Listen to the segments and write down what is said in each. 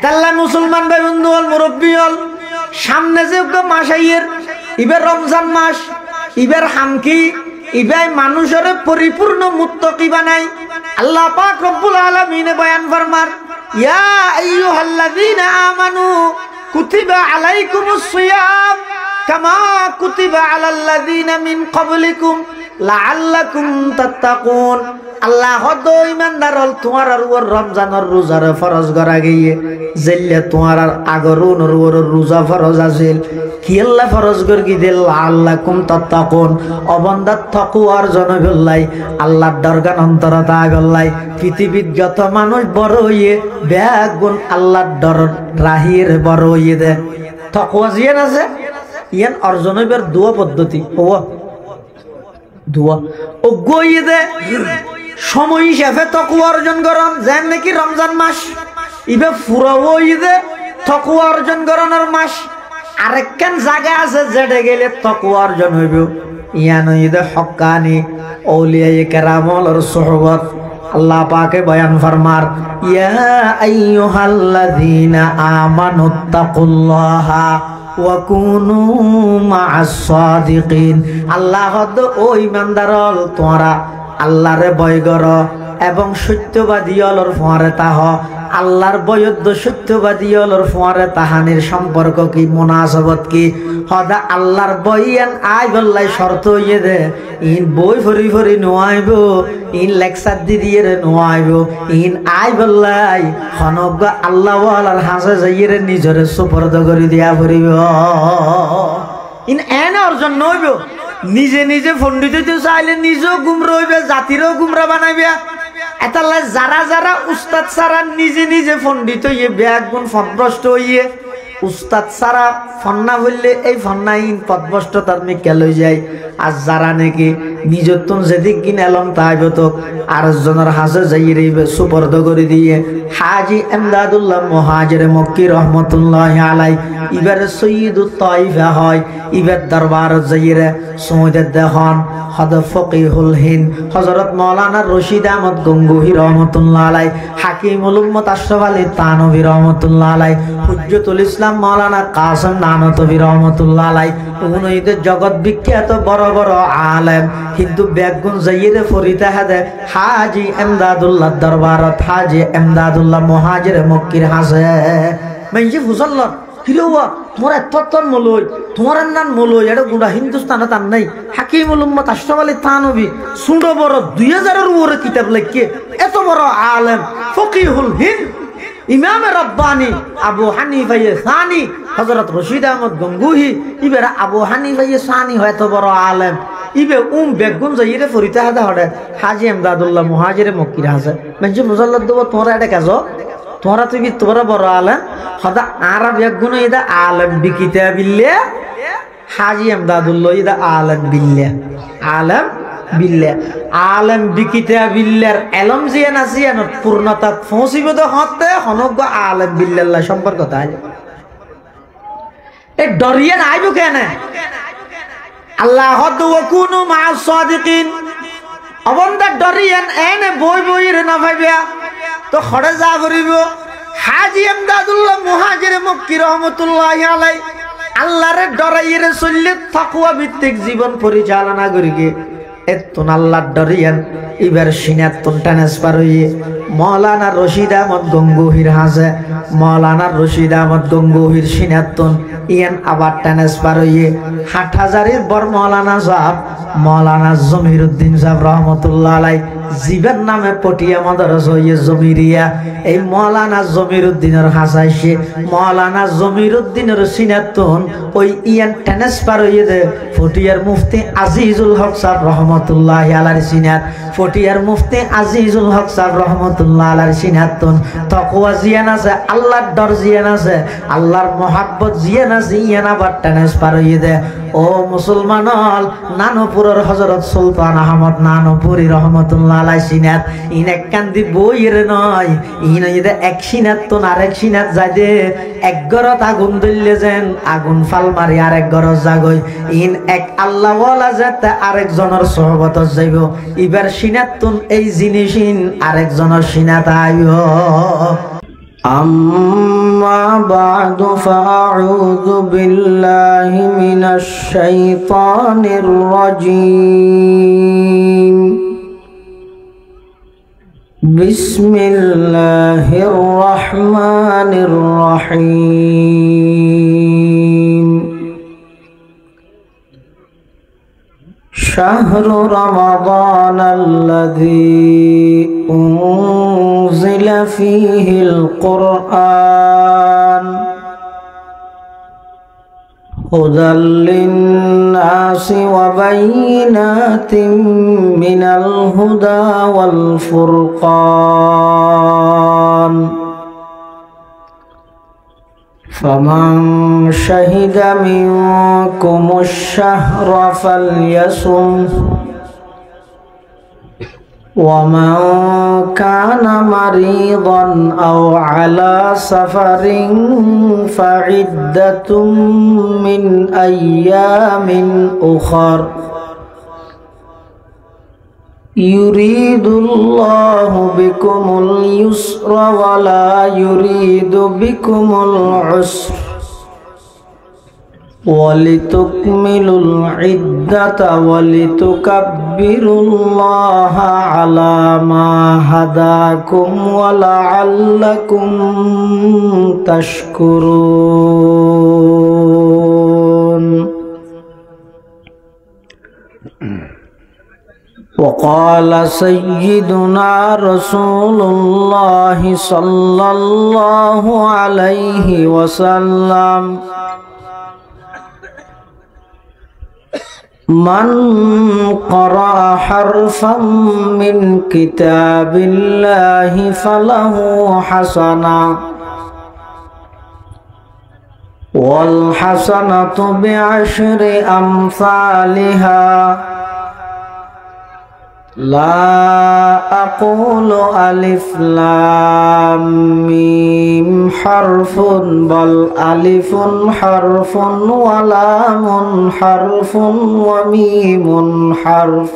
এতাল্লা মুসলমান ভাই বন্ধু হল মুরব্বী হল সামনে যে মাসাইয়ের ইবার রমজান মাস ইবার হামকি ইবাই মানুষের পরিপূর্ণ মুত্তাকি বানাই আল্লাহ পাক রব্বুল আলামিন বয়ান ফরমার ইয়া আইয়ুহাল্লাযীনা আমানু কুতিবা আলাইকুমুস সিয়াম কামা কুতিবা আলাল্লাযীনা মিন ক্বাবলিকুম লাআল্লাকুম তাত্তাকুন আল্লাহ হদ ইমানদার হল তোমার আর রমজানের রোজার ফরজ করা গিয়ে জেলে তোমার আর আগরুন রোজা ফরজ আছিল কি আল্লাহ ফরজ করে কি দিল লাআল্লাকুম তাত্তাকুন অবন্দাত তাকওয়ার জন্য বললাই আল্লাহর দরগান অন্তরতা আগল্লাই পৃথিবীর যত মানুষ বড় হইয়ে ব্যাগুন আল্লাহর ডর রাহির বড় হইয়ে দে তাকওয়া জিয়ান আছে ইয়ান অর্জন হইবার দোয়া পদ্ধতি ও দোয়া ও গইয়ে দে সময় হিসাবে তাকওয়া অর্জন করন যেন নাকি রমজান মাস ইবে পুরো ঈদে তাকওয়া অর্জন করানোর মাস আরেকখান জায়গা আছে যেটা গেলে তাকওয়া অর্জন হইব ইয়ান ঈদে হক্কানি আউলিয়ায়ে কেরামর সুহবত আল্লাহ পাকে বয়ান ফরমার ইয়া আইয়ুহাল্লাযীনা আমানুত্তাকুল্লাহা ওয়া কুনু মা'আস সাদিকিন আল্লাহ হদ ও ঈমানদারল তোমরা আল্লাহরে ভয় করো এবং সত্যবাদী অলর ফোয়ারে তাহ আল্লাহর বয়দ্দ সত্যবাদী অলর ফোয়ারে তাহানির সম্পর্ক কি মুনাসাবত কি হদা আল্লাহর বইয়ান আই বললাই শর্ত হইয়ে দে ইন বই ফরি ফরি নোয়াইব ইন লেকচার দিয়ে রে নোয়াইব ইন আই বললাই হনজ্ঞ আল্লাহ ওয়ালার হাসে যাইয়ে নিজরে সুপর্দ করে দিয়া ফরিব ইন এনে অর্জন নইব নিজে নিজে পণ্ডিত চাইলে নিজেও গুমরা হইবে জাতিরও গুমরা বানাইবে এতালে যারা যারা উস্তাদ ছাড়া নিজে নিজে পণ্ডিত হইয়ে ব্যাগুন ফদভ্রষ্ট হইয়ে উস্তাদ ছাড়া ফন্না বললে এই ফন্নাহীন পদভ্রষ্টতার মিক্কা লই যায় আর যারা নাকি নিজের তো যেদিক কিনে এলম তাইব তো আরেকজনের হাসে যাই রইবে সুপর্দ করে দিয়ে হাজি এমদাদুল্লাহ মুহাজির মক্কি রহমতুল্লাহ আলাই ইবারে সৈয়দুত তাইফা হয় ইবার দরবার যাইরে সৌদের দেহন হদ ফকিহুল হিন্দ হযরত মাওলানা রশিদ আহমদ গঙ্গোহী রহমতুল্লাহ আলাই হাকিমুল উম্মত আশরাফ আলী তানভী রহমতুল্লাহ আলাই হুজ্জতুল ইসলাম মাওলানা কাসেম নানতভী রহমতুল্লাহ আলাই উনইদের জগৎ বিখ্যাত বড় বড় আলেম কিন্তু বেগুন যাইরে ফরিদা হাদে হাজি এমদাদুল্লাহ দরবারত হাজি এমদাদুল্লাহ মুহাজির মক্কির হাসে মাইজি ফুসল্লাহ হিলোয়া তোমার এততন মলই তোমার নাম মলই এটা গুড়া হিন্দুস্তানত আর নাই হাকিমুল উম্মত আশরাফ আলী থানভী সুন্দর বড় 2000-এর উপরে কিতাব লিখে এত বড় আলেম ফকিহুল হিন্দ ইমাম রব্বানি আবু হানিফা সানি হযরত রশিদ আহমদ গঙ্গোহী ইবেরা আবু হানিফা সানি হয় এত বড় আলেম ইবে বেগুন যাইরে ফরিতা হাদা হড়ে হাজি এমদাদুল্লাহ মুহাজির মক্কির হাসে মানে মুজাল্লাদ দেব তোমরা এটা কাজ তোমরা তুমি তোমরা বড় আলেম হদা আরব বেগুন ইদা আলেম বিকিতা বিল্লে হাজি এমদাদুল্লাহ ইদা আলেম বিল্লে আলেম বিল্লে আলেম বিকিতা বিল্লার এলম জিয়ান আসিয়ান পূর্ণতা পৌঁছিব তো হতে হনজ্ঞ আলেম বিল্লাল্লাহ সম্পর্ক তাই এই ডরিয়ান আইব কেন আল্লাহ হদ ওয়া কুনু মা'আস সাদিকিন অবন্দা ডরিয়ান এনে বই বইরে না ভাইবা তো খড়ে যা করিব হাজি এমদাদুল্লাহ মুহাজির মক্কি রহমতুল্লাহি আলাই আল্লাহরে ডরাইরে চললে তাকওয়া ভিত্তিক জীবন পরিচালনা করিগে এতন আল্লাহ ডরিয়ান এবার সিনাতুন ট্রান্সফার হইয়ে মাওলানা রশিদ আহমদ গঙ্গোহীর হাসে মাওলানা রশিদ আহমদ গঙ্গোহীর সিনাতুন ইয়ান আবার ট্রান্সফার হইয়ে হাটহাজারির বর মাওলানা সাহেব মাওলানা জমিরউদ্দিন সাহেব রহমতুল্লাহ আলাই জীবের নামে পটিয়া মাদ্রাসা হইয়ে জমিরিয়া এই মাওলানা জমিরউদ্দিনের হাসাইছে মাওলানা জমিরউদ্দিনের সিনাতুন ওই ইয়ান ট্রান্সফার হইয়ে দে পটিয়ার মুফতি আজিজুল হক সাহেব রহমতুল্লাহ আলাইহির সিনাত পটিয়ার মুফতি আজিজুল হক সাহেব রহমতুল্লাহ আলাইহির সিনাতুন তাকওয়া জিয়ান আছে আল্লাহর ডর জিয়ান আছে আল্লাহর মহব্বত জিয়ান আছে ইয়ান আবার ট্রান্সফার হইয়ে দে ও মুসলমান নানপুরের হযরত সুলতান আহমদ নানপুরি রহমতুল্লাহ আলাইহি সিনাত ইন এক কান্দি বইরে নয় ইন ইদে এক সিনাত তো আরেক সিনাত যাই দে এক গরত আগুন দিলে যেন আগুন ফাল মারি আরেক গরত জাগই ইন এক আল্লাহ ওয়ালা যেতে আরেকজনের সোহবত যাইব এবার সিনাতুন এই জিনিস ইন আরেকজনের সিনাত আইব أما بعد فأعوذ بالله من الشيطان الرجيم بسم الله الرحمن الرحيم شهر رمضان الذي أنزل فيه القرآن هدى للناس وبينات من الهدى والفرقان فمن شهد منكم الشهر فليصم ومن كان مريضا أو على سفر فعدة من أيام أخر يريد الله بكم اليسر ولا يريد بكم العسر ولتكملوا العدة ولتكبروا الله على ما هداكم ولعلكم تشكرون. وقال سيدنا رسول الله صلى الله عليه وسلم من قرأ حرفا من كتاب الله فله حسنة والحسنة بعشر أمثالها لا أقول ألف لام ميم حرف بل ألف حرف ولام حرف وميم حرف.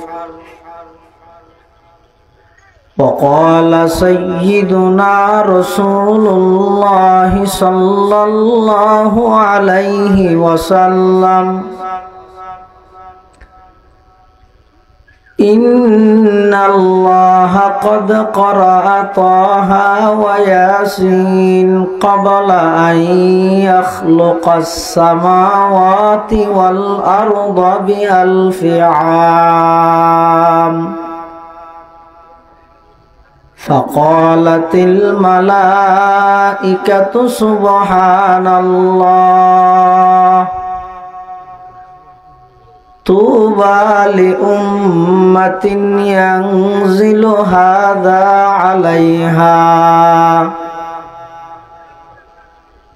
وقال سيدنا رسول الله صلى الله عليه وسلم إن الله قد قرأ طه وياسين قبل أن يخلق السماوات والأرض ب1000 عام. فقالت الملائكة سبحان الله طوبى لأمة ينزل هذا عليها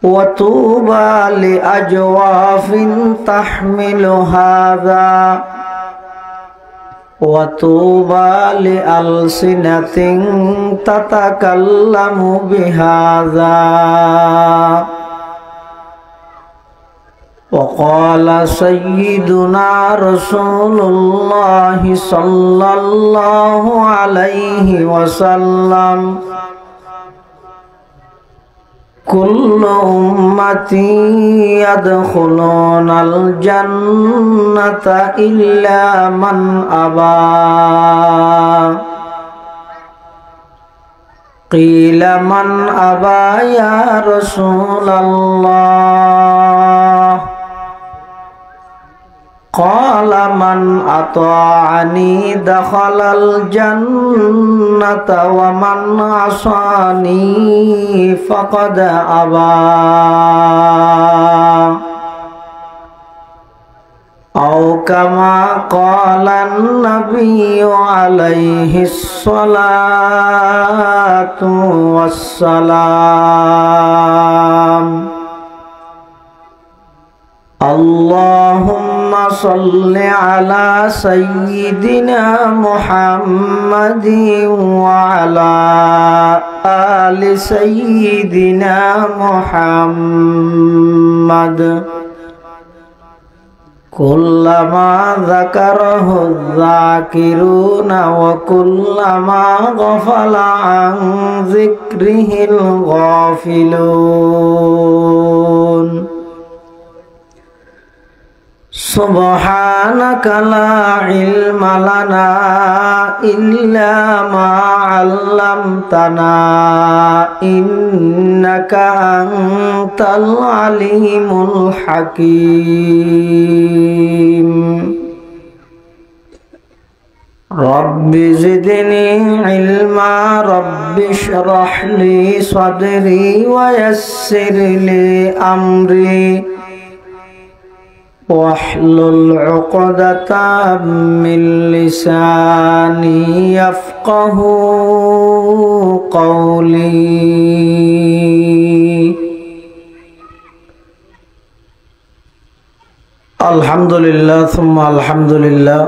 وطوبى لأجواف تحمل هذا وطوبى لألسنة تتكلم بهذا. وقال سيدنا رسول الله صلى الله عليه وسلم كل أمتي يدخلون الجنة إلا من أبى. قيل من أبى يا رسول الله؟ قال من أطاعني دخل الجنة ومن عصاني فقد أبى. أو كما قال النبي عليه الصلاة والسلام اللهم صل على سيدنا محمد وعلى آل سيدنا محمد কুল্লামা যাকারাহু যাকিরুনা ওয়া কুল্লামা গাফালা আন যিকরিহিল গাফিলুন সুবহানাকা লা ইলমা লানা ইল্লা মা 'আল্লামতানা ইন্নাকা আনতাল আলিমুল হাকীম রব্বি জিদনি ইলমা রব্বি ইশরাহ লি সাদরি ওয়া ইয়াসসির লি আমরি واحلل عقدة من لساني يفقهوا قولي الحمد لله ثم الحمد لله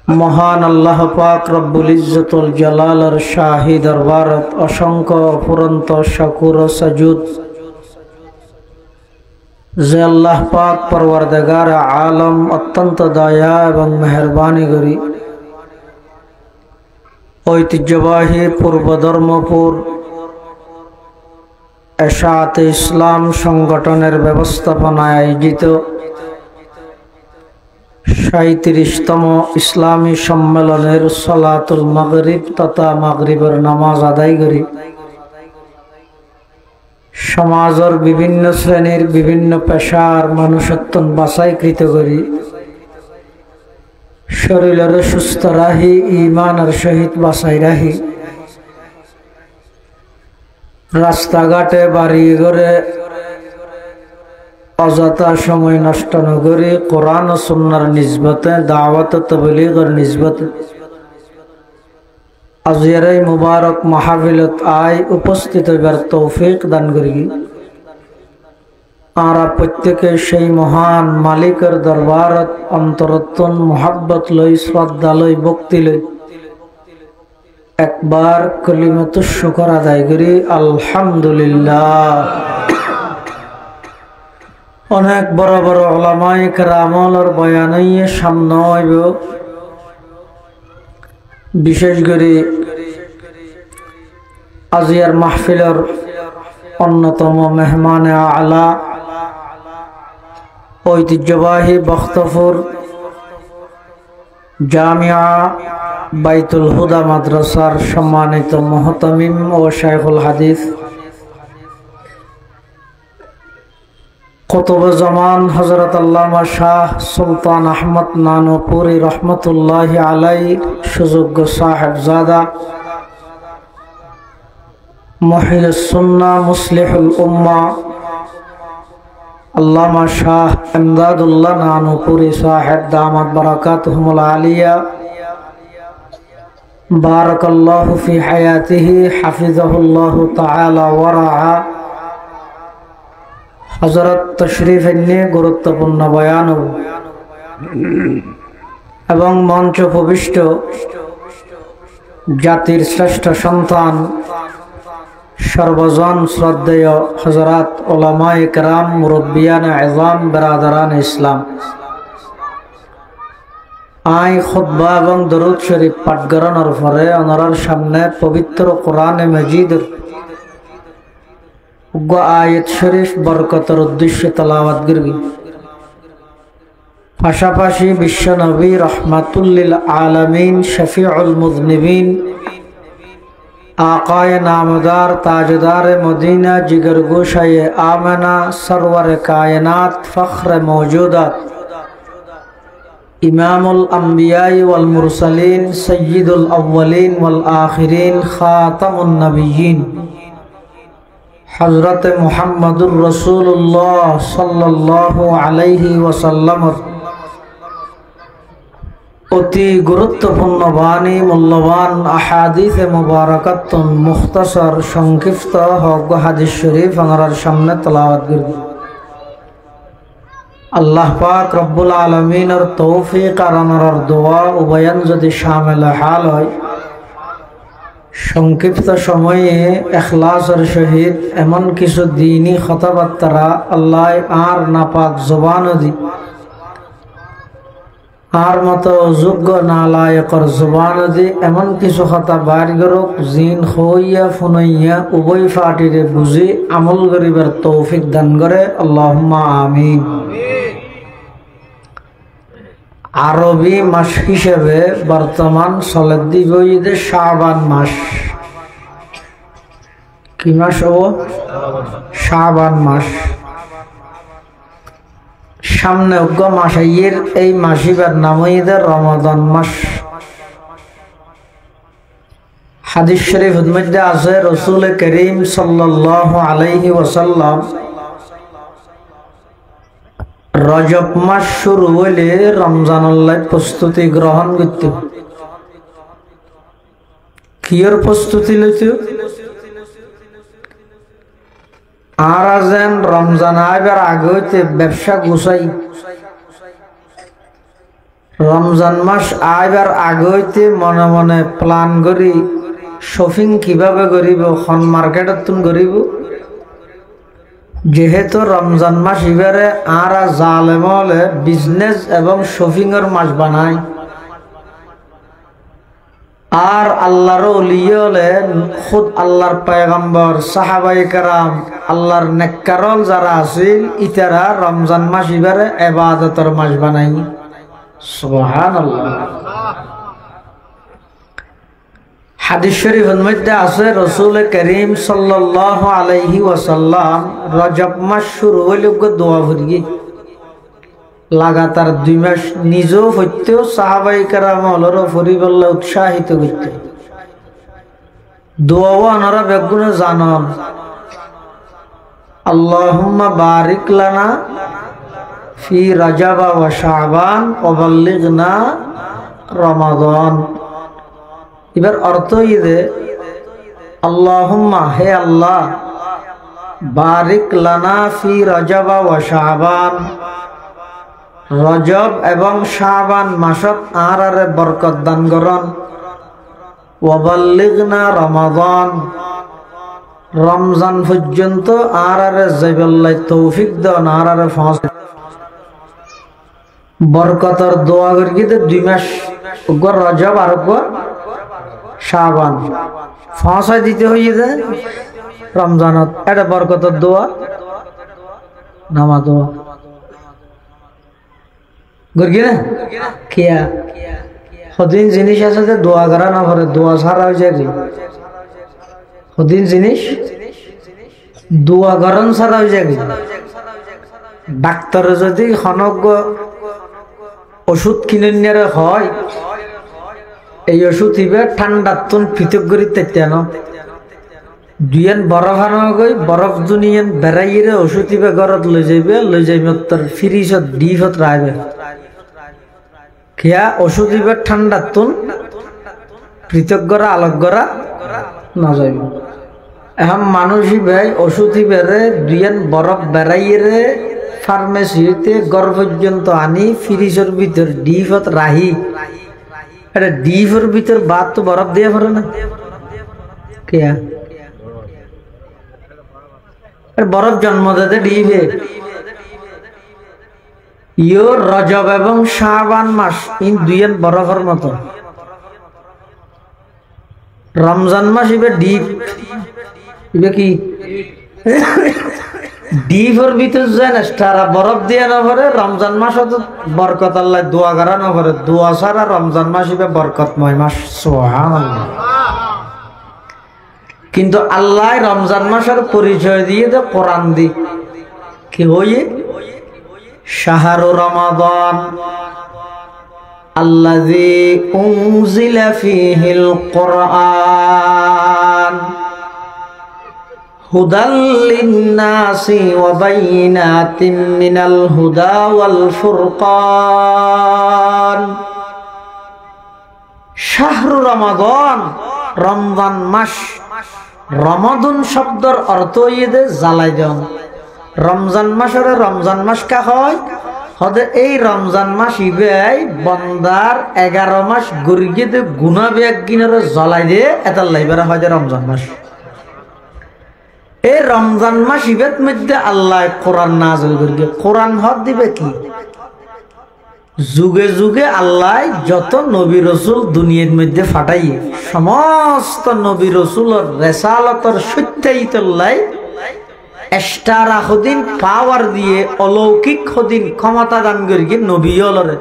মহান আল্লাহ পাক রব্বুল ইজ্জতুল জালালের শাহী দরবারত অসংখ্য অফুরন্ত শুকর ও সাজুদ যে আল্লাহ পাক পরওয়ারদিগার আলম অত্যন্ত দয়া এবং মেহেরবানি করি ঐতিহ্যবাহী পূর্ব ধর্মপুর এশাআতে ইসলাম সংগঠনের ব্যবস্থাপনায় আয়োজিত ৩৭তম ইসলামী সম্মেলনের সালাতুল মাগরিব তথা মাগরিবের নামাজ আদায় করি সমাজের বিভিন্ন শ্রেণীর বিভিন্ন পেশার মানুষত্বন বাছাইকৃত করি শরীরের সুস্থ রাহি ঈমানের সহিত বাছাই রাহি রাস্তাঘাটে বাড়ি ঘরে অযথা সময় নষ্ট না করে কোরআন ও সুন্নাহর নিসবতে দাওয়াত ও তাবলীগের নিসবতে আজকের এই মুবারক মাহফিলত আয় উপস্থিত হইবার তৌফিক দান করি আর প্রত্যেকে সেই মহান মালিকের দরবারত অন্তরত্বন মোহাব্বত লই শ্রদ্ধা লই ভক্তি লই একবার কলিমাতুশ শুকর আদায় করি আলহামদুলিল্লাহ। অনেক বড় বড় উলামায়ে কেরামের বয়ানে সামনে হইব বিশেষ করে আজিয়ার মাহফিলের অন্যতম মেহমানে আলা ঐতিহ্যবাহী বখতপুর জামিয়া বাইতুল হুদা মাদ্রাসার সম্মানিত মুহতামিম ও শাইখুল হাদিস কুতুবুজ্জামান হযরত আল্লামা শাহ সুলতান আহমদ নানুপুরি রহমতুল্লাহি আলাইহি সুযোগ্য সাহেবজাদা মুহিয়ুস সুন্নাহ মুসলিহুল উম্মাহ আল্লামা শাহ ইমদাদুল্লাহ নানুপুরি সাহেব দামাত বারাকাতুহুমুল আলিয়া বারাকাল্লাহু ফি হায়াতিহি হাফিজাহুল্লাহু তাআলা ওয়া রাআ হযরত তশরীফ নিয়ে গুরুত্বপূর্ণ বয়ান এবং মঞ্চ উপবিষ্ট জাতির শ্রেষ্ঠ সন্তান সর্বজন শ্রদ্ধেয় হযরত উলামায়ে কেরাম মুরব্বিয়ানে আযম বিরাদারান ইসলাম আই খুতবা এবং দরুদ শরীফ পাঠ করানোর পরে ওনার সামনে পবিত্র কোরআনে মাজিদের আয়াত শরীফ বরকতের উদ্দেশ্যে তেলাওয়াত করবি পাশাপাশি বিশ্ব নবী রহমাতুল লিল আলামিন শফিউল মুযনিবিন आकाए नामदार ताजदार मदीना जिगर गोशाए आमना सरवर कायनात फ़ख्र मौजूदात इमामुल अंबियाई वल मुरसलीन सय्यिदुल अव्वलीन वल आखिरीन खातमुन नबिय्यीन हज़रत मुहम्मदुर रसूलुल्लाह सल्लल्लाहु अलैहि वसल्लम অতি গুরুত্বপূর্ণ বাণী মূল্যবান আহাদিসে মুবারাকাতুন মুখতাসার সংক্ষিপ্ত হক হাদিস শরীফ আমার সামনে তেলাওয়াত করব। আল্লাহ পাক রব্বুল আলামিনের তৌফিক আর আমার দোয়া উভয়ন যদি শামিল হাল হয় সংক্ষিপ্ত সময়ে ইখলাসের সহিত এমন কিছু দ্বীনি কথাবার্তা আল্লাহ আর নাপাক জবান দি আর মতো যোগ্য নালায়কর জবান দি এমন কিছু কথা বাইর করুক জিন হইয়া ফুনাইয়া উভয় ফাটিরে বুঝি আমল করিবার তৌফিক দান করে আল্লাহুম্মা আমিন। আরবি মাস হিসেবে বর্তমান চলে দিবইদে শাবান মাস। কি মাস ও? শাবান মাস। সামনে অজ্ঞ মাস আইয়ের এই মাসিবার নাম হইদে রমাদান মাস। হাদিস শরীফের মধ্যে আছে রাসূল করিম সাল্লাল্লাহু আলাইহি ওয়াসাল্লাম রজব মাস শুরু হইলে রমজানুল্লাহ প্রস্তুতি গ্রহণ করত। কিয়র প্রস্তুতি লইত? আর যেন রমজান আইবার আগে হইতে ব্যবসা গুছাই, রমজান মাস আইবার আগে হইতে মনে মনে প্ল্যান করি শপিং কিভাবে করিব, খন মার্কেটত তুন করিব। যেহেতু রমজান মাস এবারে আর জালেম হলে বিজনেস এবং শপিং এর মাস বানায়, আর আল্লাহর ওলি হলে খুদ আল্লাহর পয়গম্বর সাহাবায়ে কেরাম আল্লাহর নেককারল যারা আছিল ইতারা রমজান মাস এবারে ইবাদতের মাস বানাই। সুবহানাল্লাহ। হাদিস শরীফের মধ্যে আছে রাসূল করিম সাল্লাল্লাহু আলাইহি ওয়াসাল্লাম রজব মাস শুরু হইলে দোয়া ভরিয়ে লাগাতার 2 মাস নিজেও হইতেও সাহাবায়ে কেরাম হলরও পরিবারকে উৎসাহিত করত। দোয়াও আনারা বেগুনে জানান আল্লাহুম্মা বারিক লানা ফি রজব ওয়া শাবান ওয়া বাল্লিগনা রমাদান। এবার অর্থ ইদে আল্লাহুম্মা হে আল্লাহ বারিক লানা ফি রজব ওয়া শাবান, রজব এবং শাবান মাসত আরারে বরকত দান করন। ওয়া বাল্লিগনা রমাদান, রমজান পর্যন্ত আরারে যাইবাল্লাই তৌফিক দান, আরারে ফাঁস বরকতের দোয়া করি। 2 মাস রজব আর শাবান ফাঁসায় দিতে হইয়ে যায় রমজানত। এটা বরকতের দোয়া, নামা দোয়া গর্গি না কিয়া সদিন জিনিস আছে যে দোয়া করা না করে, দোয়া ছাড়া হয়ে যায়। সদিন জিনিস দোয়া করন ছাড়া হয়ে যায়। ডাক্তারে যদি খনজ্ঞ ওষুধ কিনে নিয়ে হয়, এই ওষুধ ইবে ঠান্ডার তুন পৃথক করি তেন দুইয়েন বরফ আনা গই বরফ দুনিয়েন বেড়াইয়ে ওষুধ ইবে ঘরত লই যাইবে তোর ফ্রিজত ডিফত রাখবে। খেয়া ওষুধ ইবে ঠান্ডার তুন পৃথক করা আলোক করা না যাইবে। এখন মানুষ ইবে ওষুধ ইবেরে দুইয়েন বরফ বেড়াইয়ে ফার্মেসিতে ঘর পর্যন্ত আনি ফ্রিজের ভিতর ডিফত রাহি। এটা ডিফের ভিতর বাদ তো বরফ দিয়ে পড়ে না, কেয়া বরফ জন্ম দেতে ডিফে। ইয়ো রজব এবং শাবান মাস ইন দুইয়েন বরফের মতো। রমজান মাস ইবে ডিপ, ইবে কি ডিফের ভিতর যায় না, তারা বরফ দিয়ে না পরে। রমজান মাস বরকত আল্লাহ দোয়া করা না পরে, দোয়া ছাড়া রমজান মাস ইবে বরকতময় মাস। সুবহানাল্লাহ। কিন্তু আল্লাহ রমজান মাসের পরিচয় দিয়ে দে কোরআন দি কি হইয়ে শাহরু রমাদান আল্লাযী উনজিলা ফীহিল কুরআন হুদাল লিন্নাসি ওয়া বাইয়িনাতিন মিনাল হুদা ওয়াল ফুরকান। শাহরু রমাদান, রমজান মাস। রমাদান শব্দের অর্থ ইয়ে জ্বালাই দেন। রমজান মাসের রমজান মাস কা হয় হদে এই রমজান মাস ইবাই বন্দার 11 মাস গরিগিতে গুনাহ বেগ গিনারে জ্বলাই দিয়ে এতার লাইবারে হয় যে রমজান মাস। এই রমজান মাস ইবের মধ্যে আল্লাহ কোরআন নাযিল করিবে। কোরআন হদ দিবে কি? যুগে যুগে আল্লাহ যত নবী রসুল দুনিয়ার মধ্যে ফাটাইয়ে সমস্ত নবী রসুলের রেসালতর সত্যায়িতল্লাই এক্সট্রা হদিন পাওয়ার দিয়ে অলৌকিক হদিন ক্ষমতা দান করি নবীলরে।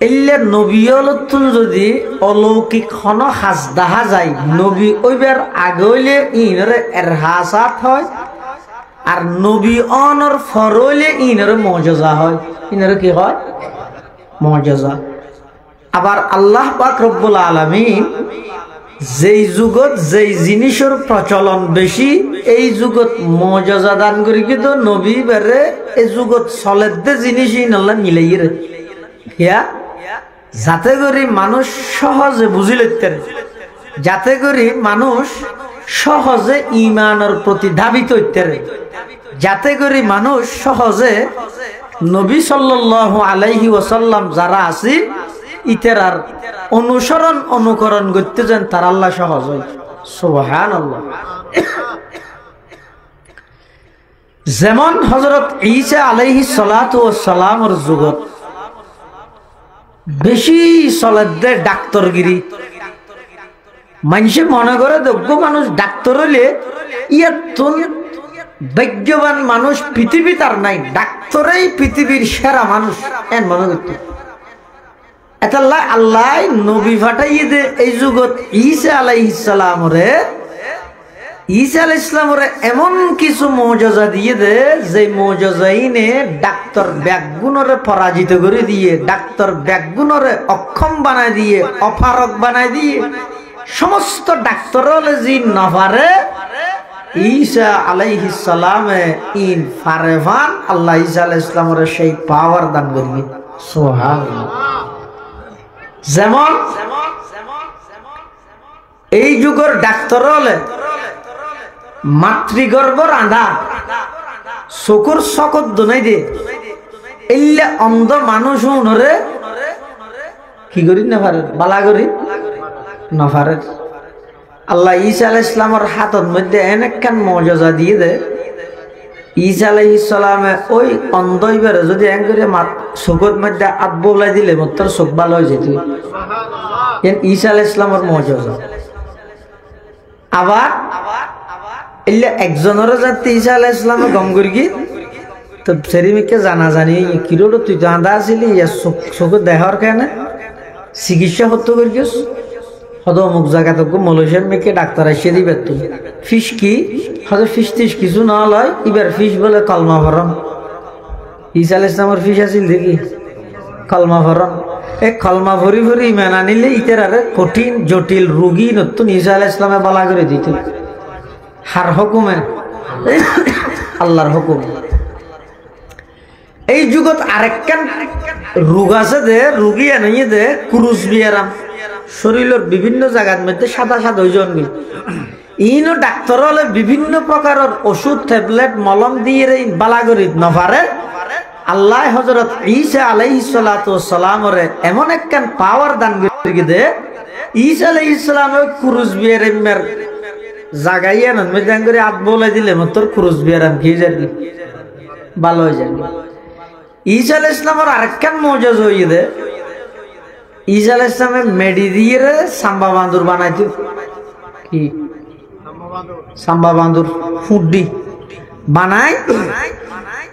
এলে নবীলতুন যদি অলৌকিক হন হাজ দেখা যায় নবী ওইবার আগে হইলে ইনরে এরহাসাত হয়, আর নবী অনর ফরইলে ইনরে মজজা হয়। ইনরে কি হয়? মজজা। আবার আল্লাহ পাক রব্বুল আলামিন যেই যুগত যেই জিনিসের প্রচলন বেশি এই যুগত মজজা দান করি কিন্তু নবী বেরে এই যুগত চলেতে জিনিসই নল্লা মিলাই রে ইয়া যাতে করে মানুষ সহজে বুঝি লইতে, যাতে করে মানুষ সহজে ঈমানের প্রতি ধাবিত হইতে, যাতে করে মানুষ সহজে নবী সাল্লাল্লাহু আলাইহি ওয়াসাল্লাম যারা আছে ইতারার অনুসরণ অনুকরণ করতে যান তার আল্লাহ সহজ হয়। সুবহানাল্লাহ। যেমন হযরত ঈসা আলাইহিস সালাতু ওয়াস সালামের যুগত বেশি চলে ডাক্তারগিরি। মানুষে মনে করে যোগ্য মানুষ ডাক্তার হইলে ইয়াতুন ভাগ্যবান মানুষ পৃথিবী তার নাই, ডাক্তারই পৃথিবীর সেরা মানুষ এন মনে করত। এতাল্লাহ আল্লাহ নবী ফাটাইয়ে দে এই যুগত ঈসা আলাইহিস সালামরে, ঈসা আলাইহিস সালামরে এমন কিছু মুজিজা দিয়ে দে যে মুজিজাইনে ডাক্তার ব্যাগুনরে পরাজিত করে দিয়ে, ডাক্তার ব্যাগুনরে অক্ষম বানাই দিয়ে, অপারক বানাই দিয়ে সমস্ত ডাক্তার হলে জি নফারে ঈসা আলাইহিস সালামে ইন ফারেভান আল্লাহ ঈসা আলাইহিস সালামরে সেই পাওয়ার দান করবে। সুবহানাল্লাহ। যেমন এই যুগের ডাক্তার হলে মাতৃগর্ভ রাঁধা চকুর চকত দোনাই দে এলে অন্ধ মানুষ উনরে কি করি না পারে বালা করি না পারে। আল্লাহ ঈসা আলাইহিস সালামের হাতের মধ্যে এনেকখান মুজিজা দিয়ে দে ঈসা আলাইহিস সালামে ওই অন্ধ ইবারে যদি এন করে চকুর মধ্যে হাত বোলাই দিলে মাত্র চোখ ভালো হয়ে যেত। ঈসা আলাইহিস সালামের মুজিজা। আবার এলে একজনের যাতে ঈসা আলাইহিস সালামে গম করি কি তো সেরিমিকে জানা জানি কিরো তুই তো আন্দা আসিলি চোখে দেখার কেন চিকিৎসা হতো করিস হয়তো অমুক জায়গা তো মালয়েশিয়ার মেয়েকে ডাক্তার এসে দিবে তুই ফিস কি হয়তো ফিস টিস কিছু না লয় এবার ফিস বলে কলমা ভরম। ঈসা আলাইহিস সালামের ফিস আসিল দেখি কলমা ভরম। এই কলমা ভরি ভরি ইমান আনিলে ইতার আরে কঠিন জটিল রোগী নতুন ঈসা আলাইহিস সালামে বালা করে দিত হার হুকুমে আল্লাহর হুকুম। এই যুগত আরেকখান রোগ আছে দে রোগী আনিয়ে দে ক্রুজ বিয়ারাম শরীরের বিভিন্ন জায়গার মধ্যে সাদা সাদা হয়ে জন্মি ইনো ডাক্তার হলে বিভিন্ন প্রকারের ওষুধ ট্যাবলেট মলম দিয়ে বালা করি নপারে আল্লাহ হযরত ঈসা আলাইহিস সালাতু ওয়াস সালামরে এমন একখান পাওয়ার দান করে দে ঈসা আলাইহিস সালামের ক্রুজ বিয়ারামের জাগাইয়া নন মেজান করে হাত বলে দিলে মাত্র ক্রুজ বিয়ারাম খেয়ে যাবি ভালো হয়ে যাবে। ঈসা আলাইহিস সালামের আরেকখান মুজিজা হইয়ে দে ঈসা আলাইহিস সালামে মেডি দিয়ে সাম্বা বান্দুর বানাইতো কি সাম্বা বান্দুর ফুডি বানাই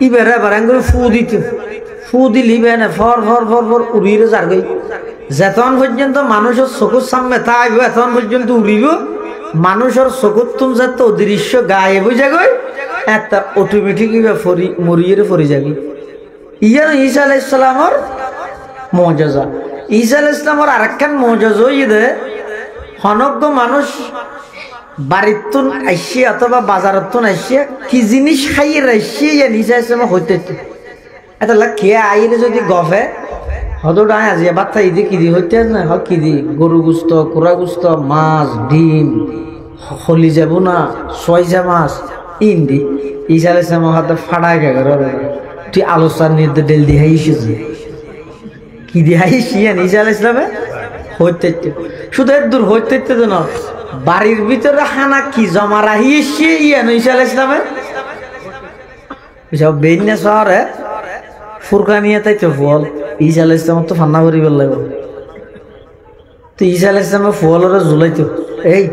ইবেরে বারাং করে ফু দিত ফু দিলি বেনে ফর ফর ফর ফর উড়িয়ে যার গই যেতন পর্যন্ত মানুষের চকুর সামনে তাইব এতন পর্যন্ত উড়িব মানুষের চকুর তুম যত অদৃশ্য গায়ে বুঝে গই একটা অটোমেটিক ফরি মরিয়ে ফরি যাবি। ইয়ান ঈসা আলাইহিস সালামের মুজিজা। ঈসা আলাইহিস সালামের আরেকখান মুজিজা হইদে হনজ্ঞ মানুষ বাড়িতুন আইসিয়া অথবা বাজারতুন আইসিয়া কি জিনিস খাইয়ে রাইসিয়া ঈসা আলাইহিস সালাম হইতে এটা লাগ কে আইরে যদি গফে হদোটা আজি বাচ্চা ইদি কি দি হইতে না হ কি দি গরু গুস্ত কুড়া গুস্ত মাছ ডিম হলি যাব না সয়জা মাছ ইন্দি ঈসা আলাইহিস সালাম হাতে ফাড়ায় গে তুই আলোচনার নির্দেশ ডেল দিয়ে আইসিস কি দিয়ে আইসি ঈসা আলাইহিস সালামে হইতে শুধু এর দূর হইতে তো না বাড়ির ভিতরে হানা কি জমা রাখিয়েছি ঈসা আলাইহিস সালামে সব বেইনা শহরে ফুরকানিয়া তাই তো ফল ঈসা আলাইহিস সালাম তো ফান্না করি বললে তো ঈসা আলাইহিস সালামের ফলরে ঝুলাইতো এই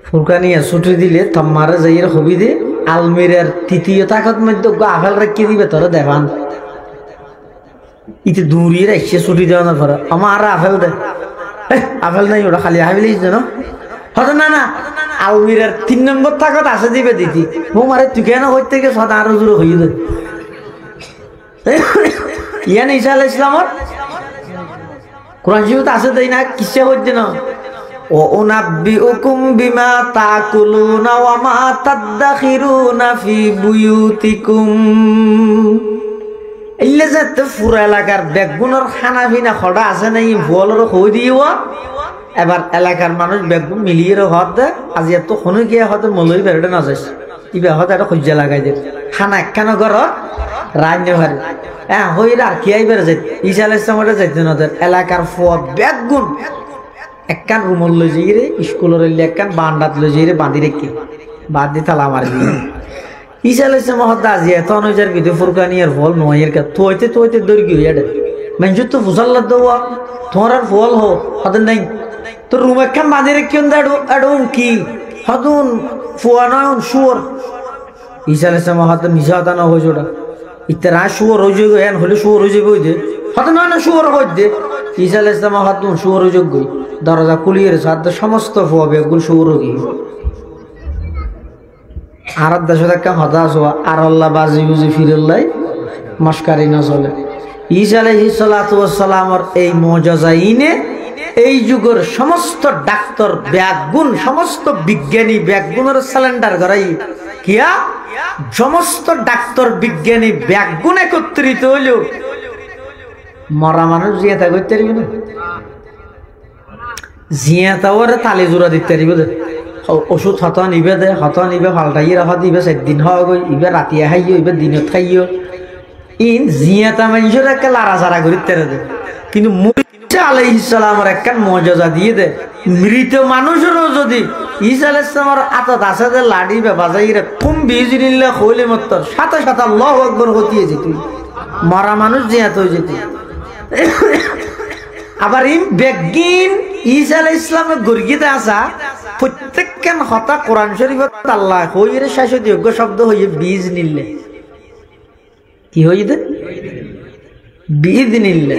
ফুরকানিয়া ছুটি দিলে থাম্মারে যাইয়ের হবি দে আলমিরার তৃতীয় তাকত মধ্যে আফেল রেখে দিবে তোরা দেখান ইতে দূরিয়ে রাখছে ছুটি দেওয়ানোর পরে আমার আফেল দে আফেল নাই ওটা খালি আফেল জানো হয়তো না না আলমিরার 3 নম্বর তাকত আছে দিবে দিতি মারে তুই কেন হইতে গিয়ে সদা আরো জোরে হয়ে যায় ইয়ান ঈসা আলাইহিস সালামের কোরআন শরীফে আছে তাই না কিসে হচ্ছে না ও উনাব্বিউকুম বিমা তাকুলুনা ওয়া মা তাদাখিরুনা ফি বুয়ুতিকুম ইল্লা জাত পুরা এলাকার বেগুনের খানা পিনা খড়া আছে নাই বলর হই দিও এবার এলাকার মানুষ বেগুন মিলিয়ে হদ আজ এত কোন গিয়া হদ মলই বেরডে না যাইস ইবা হদ এটা খুঁজে লাগাই দে খানা কেন ঘর রান্না ঘরে হ্যাঁ হইরা আর কি আইবার যাই ঈসা আলাইহিস সালামের যাইতে না এলাকার ফোয়া বেগুন একখান রুমল লই যাই রে স্কুলের একখান বান্ডাত লই যাই রে বাঁধি রেখে বাঁধি তালা মারি দিয়ে ঈসা আলাইহিস সালাম হদ আজি এত নজার বিদে ফুরকানিয়ার ফল নয়ের কা তোইতে তোইতে দর্গি হইয়া দে মেনজু তো ফুসাল্লা দেওয়া তোমার আর ফল হো হদ নাই তো রুম একখান বাঁধি রেখে এডুন কি হদুন ফুয়া নয় শুয়োর ঈসা আলাইহিস সালাম হদ মিশা হতা না হইছ ওটা ইতারা শুয়োর হয়ে যাবে এন হলে শুয়োর হয়ে যাবে ওই দে হত নয় না শুয়োর হয়ে দে ঈসা আলাইহিস সালাম হদুন শুয়োর হয়ে যোগ্য দরজা খুলিয়ে সাধ্য সমস্ত ফুয়া বেগুন শুয়োর হয়ে আর দেশে কাম হতা আসো আর আল্লাহ বাজি বুঝি ফিরল্লাই মস্কারি না চলে ঈসা আলাইহিস সালাতু ওয়াস সালামের এই মুজিজাইনে এই যুগের সমস্ত ডাক্তার ব্যাগুন সমস্ত বিজ্ঞানী ব্যাগুনের সিলিন্ডার করাই কিয়া সমস্ত ডাক্তার বিজ্ঞানী ব্যাগুন একত্রিত হইলেও মরা মানুষ জিয়াতা করতে পারবে না জিয়াতা ওরে তালি জোড়া দিতে পারবে ওষুধ হত নিবে দে হত নিবে পাল্টাইয়ে রাখা দিবে 4 দিন হওয়া গই ইবে রাতিয়া খাইও ইবে দিনত খাইও ইন জিয়াতা মানুষের একটা লাড়াচাড়া করিতে দে কিন্তু ঈসা আলাইহিস সালামের একটা মুজিজা দিয়ে দে মৃত মানুষেরও যদি ঈসা আলাইহিস সালামের আতত আছে যে লাড়ি বাজাই রে কুম বিজরিল্লাহ কইলে মত সাথে সাথে আল্লাহু আকবার হতিয়ে যেত মরা মানুষ জিয়াত হয়ে যেত আবার ইম বেগিন ঈসা আলাইহিস সালামের গর্গিতে আসা প্রত্যেকখান হতা কোরআন শরীফত আল্লাহ হইরে শাশ্বতযোগ্য শব্দ হইয়ে বীজ নিলে কি হইদে বীজ নিলে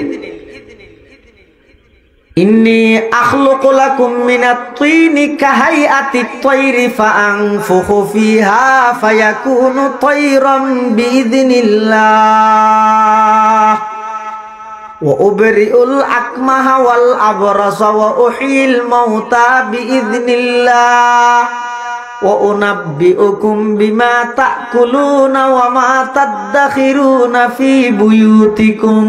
ইন্নী আখলুকু লাকুম মিনাত তিনি কাহাইআতিত তায়রি ফাআনফুখু ফিহা ফায়াকুনু তায়রাম বিইذنিল্লাহ ওয়া উবরিউল আকমাহা ওয়াল আবরাসা ওয়া উহয়িল মাউতা বিইذنিল্লাহ ওয়া উনাব্বিউকুম বিমা তাকুলুনা ওয়া মা তাদাখিরুনা ফি বুয়ুতিকুম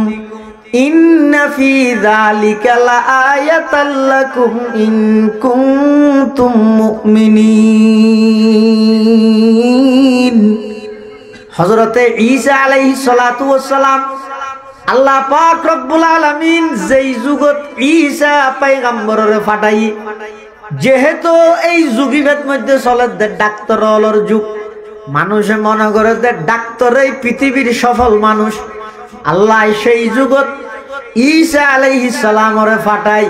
ইন্না ফি যালিকা লাআয়াতাল লাকুম ইন কুনতুম মুমিনিন হযরতে ঈসা আলাইহিস সালাতু ওয়াস সালাম আল্লাহ পাক রব্বুল আলামিন যেই যুগত ঈসা পয়গম্বররে ফাটাই যেহেতু এই যুগীবেদ মধ্যে চলে ডাক্তার হলর যুগ মানুষে মনে করে যে ডাক্তার এই পৃথিবীর সফল মানুষ আল্লাহ সেই যুগত ঈসা আলাইহিস সালামরে ফাটাই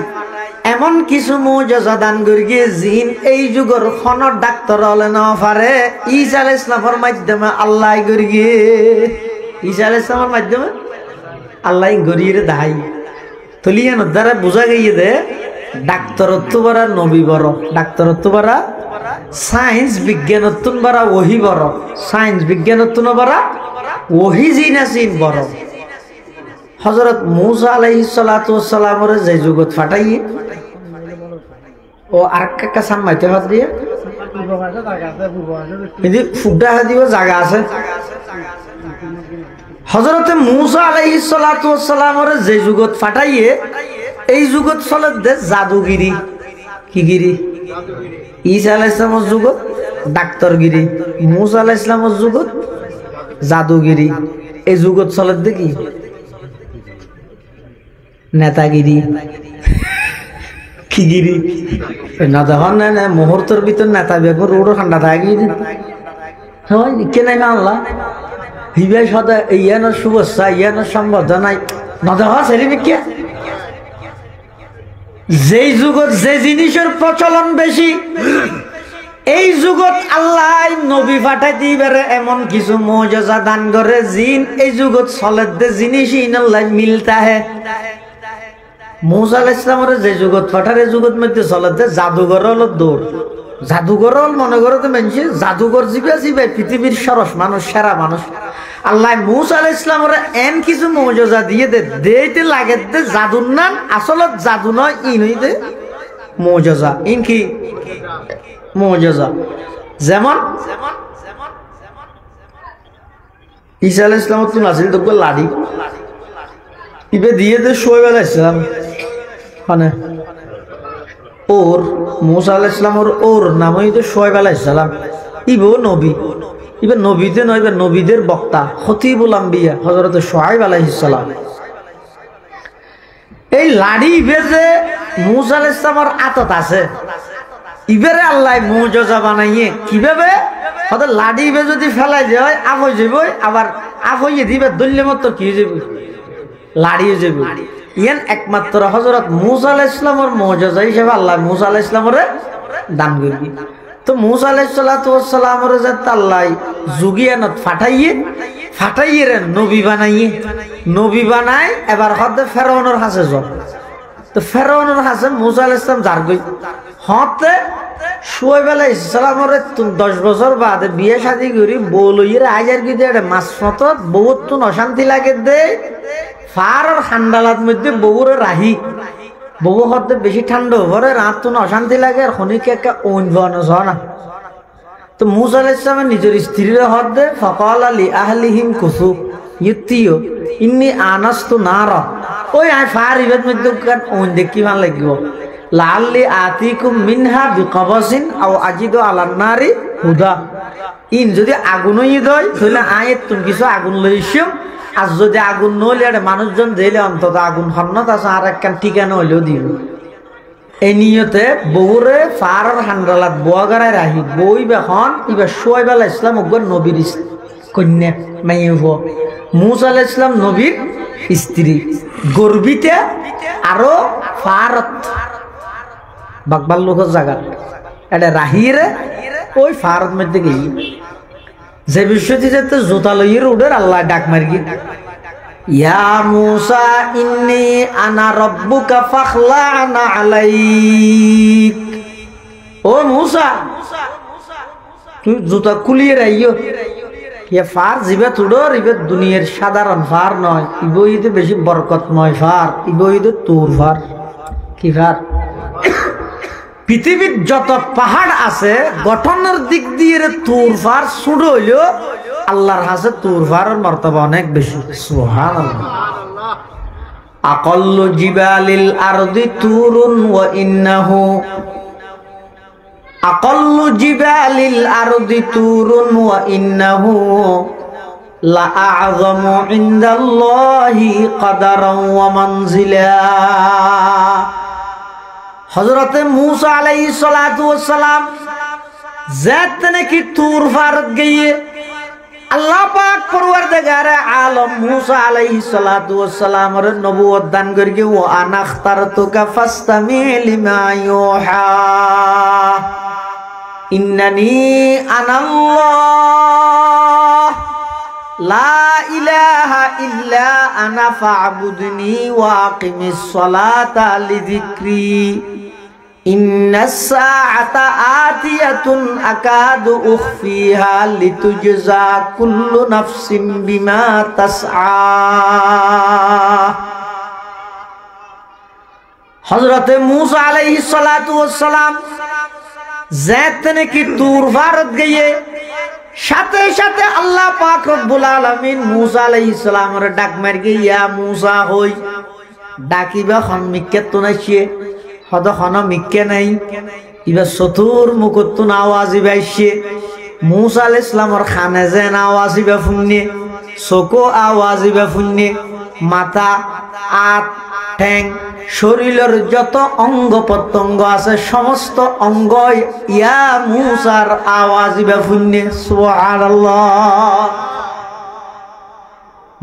এমন কিছু মুজিজা দান করিয়ে জিন এই যুগের কোন ডাক্তার হলে না পারে ঈসা আলাইহিস সালামের মাধ্যমে আল্লাহ করিয়ে ঈসা আলাইহিস সালামের মাধ্যমে আল্লাহ গরিয়ে দাহাই তলিয়ান দ্বারা বোঝা গিয়ে দে ডাক্তারত্ব বড় নবী বড় ডাক্তারত্ব বড় সায়েন্স বিজ্ঞানত্ব বড় ওহি বড় সায়েন্স বিজ্ঞানত্ব বড় ওহি জিনাসিন বড় হযরত মূসা আলাইহিস সালাতু ওয়াস সালামের যে যুগত ফাটাই ও আরেকটা কাসাম মাইতে হাত দিয়ে যদি ফুডা দিব জায়গা আছে হযরতে মূসা আলাইহিস সালাতু ওয়াস সালামের যে যুগত ফাটাইয়ে এই যুগত চলে দে জাদুগিরি কি গিরি ঈসা আলাইহিস সালামের যুগত ডাক্তারগিরি মূসা আলাইহিস সালামের যুগত জাদুগিরি এই যুগত চলে দেখি নেতাগিরি কিগিরি না দেখুন না মুহূর্তের ভিতর নেতা বেগুন রোড ঠান্ডা থাকি হয় কে নাই আল্লাহ হিবে সদা ইয়ানোর শুভেচ্ছা ইয়ানোর সম্বর্ধনায় না দেখা সেলিমি কে যেই যুগত যে জিনিসের প্রচলন বেশি এই যুগত আল্লাহ নবী পাঠাই দিবারে এমন কিছু মুজিজা দান করে জিন এই যুগত চলে দে জিনিসই ইনাল্লাহ মিলতা হে মুসা আলাইহিস সালামের যে যুগত পাঠারে যুগত মধ্যে চলে দে জাদুঘর হলো দৌড় জাদুঘর হল মনে করো তো মানুষ জাদুঘর জিবে পৃথিবীর সরস মানুষ সেরা মানুষ আল্লাহ মুসা আলাইহিস সালামের এন কিছু মুজিজা দিয়ে দে দেইতে লাগে দে জাদুর নাম আসলে জাদু নয় ইন হইতে মুজিজা ইন কি মুজিজা যেমন ঈসা আলাইহিস সালাম তো নাছিল তো লাড়ি ইবে দিয়ে দে শোয়েব আলাইহিস সালাম মানে ওর মুসা আলাইহিস সালামের ওর নাম হইতো শোয়েব আলাইহিস সালাম ইবো নবী ইবে নবীতে নয় ইবে নবীদের বক্তা খতিবুল আম্বিয়া হযরত শুআয়ব আলাইহিস সালাম এই লাড়ি ইবে যে মুসা আলাইহিস সালামের আতত আছে ইবেরে আল্লাহ মুজিজা বানাইয়ে কিভাবে হয়তো লাড়ি ইবে যদি ফেলাই যায় আফ হয়ে যাবে আবার আফ হয়ে দিবে দল্লে মতো কি হয়ে যাবে লাড়িয়ে যাবে ইয়ান একমাত্র হযরত মুসা আলাইহিস সালামের মুজিজা হিসেবে আল্লাহ মুসা আলাইহিস সালামের দান করবি তো মুসা আলাইহিস সালাতু ওয়াস সালামের যে আল্লাহ যুগিয়ানত ফাটাইয়ে রে নবী বানাই এবার হতে ফেরাউনের কাছে যাও তো ফেরাউনের কাছে মুসা আলাইহিস সালাম যার গই হতে শুআয়ব আলাইহিস সালামের 10 বছর বাদে বিয়ে শাদী করি বউ লইয়ে আইজার কি দে মাসফত বহুত তো অশান্তি লাগে দে ফারর ঠান্ডালাত মধ্যে বউরে রাহি বউ হতে বেশি ঠান্ডা ভরে রাত তো অশান্তি লাগে আর খনিকে একটা ওইনভানো না তো মুসা আলাইহিস সালাম নিজের স্ত্রীর হতে ফাকাল আলি আহলিহিম কুসু ইতিও ইন্নী আনাস্তু নারা ওই আই ফার ইবাদ মধ্যে কাট ওইন দেখি ভাল লাগিব লাল্লি আতিকুম মিনহা বিকবাসিন আও আজিদু আলান নারি হুদা ইন যদি আগুন হই দয় তাহলে আয়েত তুমি কিছু আগুন লইছো আর যদি আগুন নইলে আর মানুষজন দিলে অন্তত আগুন হন্নত আছে আর একখান ঠিকানা হইলেও দিব এই নিয়তে বউরে ফারার হান্ডালাত বোয়াগারায় রাহি বই বেখন ইবা শুআয়ব আলাইহিস সালাম ওগর নবীর কন্যা মাইয়ুব মুসা আলাইহিস সালাম নবীর স্ত্রী গর্বিতে আরো ফারত বাকবাল লোকের জায়গা এটা রাহিরে ওই ফারত মধ্যে গেই যে বিষয়টি যেতে জোতা লইয়ের উডের আল্লাহ ডাক মারি ইয়া মুসা ইন্নী আনা রব্বুকা ফাখলা'না আলাইক ও মুসা তুই জুতা খুলিয়ে রাইও ইয়া ফার জিবে তুডর ইবে দুনিয়ার সাধারণ ফার নয় ইবইতে বেশি বরকতময় ফার ইবইতে তুর ফার কি ফার পৃথিবীর যত পাহাড় আছে গঠনের দিক দিয়ে তুর ফার ছোট হইলেও আল্লাহর কাছে তুর ফারের মর্তবা অনেক বেশি সুবহানাল্লাহ আকাল্লু জিবালিল আরদি তুরুন ওয়া ইন্নাহু আকাল্লু জিবালিল আরদি তুরুন ওয়া ইন্নাহু লা আ'যামু ইনদাল্লাহি কদরান ওয়া মানজিলা হযরতে মুসা আলাইহিস সালাতু ওয়াস সালাম জাত নাকি তুর ফারত গিয়ে আল্লাহ পাক পরওয়ারদিগার আলম মুসা আলাইহিস সালাতু ওয়াস সালামের নবুয়ত দান করিকে ও আনাখতারতুকা ফাসতামি লিমা ইউহা ইন্নানি আনাল্লাহ লা ইলাহা ইল্লা আনা ফা'বুদনি ওয়া আকিমিস সালাতা লিযিকরি ইন্নাস সাআতা আতিয়াতুন আকাদু উখফিহা লিতুজজা কুল্লু নাফসিন বিমা তাসআ হযরতে মুসা আলাইহিস সালাতু ওয়াস সালাম জাতনে কি তুর ফারত গিয়ে সাথে সাথে আল্লাহ পাক রব্বুল আলামিন মুসা আলাইহিস সালামের ডাক মারগে ইয়া মুসা হই ডাকিবা খন মিক্কে তো নাইছে হদ খন মিক্কে নাই ইবা চতুর মুকত তো আওয়াজ ইবাইছে মুসা আলাইহিস সালামের খানে যে আওয়াজ ইবা ফুন্নে চকু আওয়াজিবে ফুন্নে মাথা আট ঠ্যাং শরীরের যত অঙ্গ প্রত্যঙ্গ আছে সমস্ত অঙ্গ ইয়া মুসার আওয়াজিবে ফুন্নে সুবহানাল্লাহ।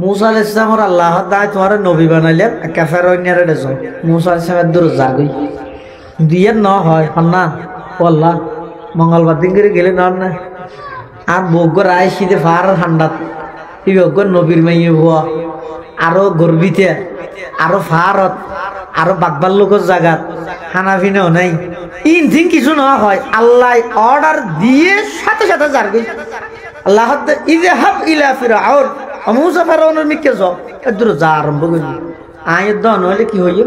মুসা আলাইহিস সালামের আল্লাহ তাআলা তোমারে নবী বানাইলেন কাফের অন্যরে দেছো মুসা আলাইহিস সালামের দূর জাগই দিয়ে ন হয় না আল্লাহ মঙ্গলবার দিন করে গেলে না আর বগর আইসিতে ফার ঠান্ডাত এই বগর নবীর মাইয়ে ভুয়া আরো গর্বিতে আরো ফারত আরো বাগবার লোকের জায়গাত খানা পিনাও নাই ইনথিং কিছু না হয় আল্লাহ অর্ডার দিয়ে সাথে সাথে জারগই আল্লাহ ইযহাব ইলা ফিরআউন মুসা ফিরআউনের মিকে যাও এদুর যা আরম্ভ করি আয় দন হলে কি হইল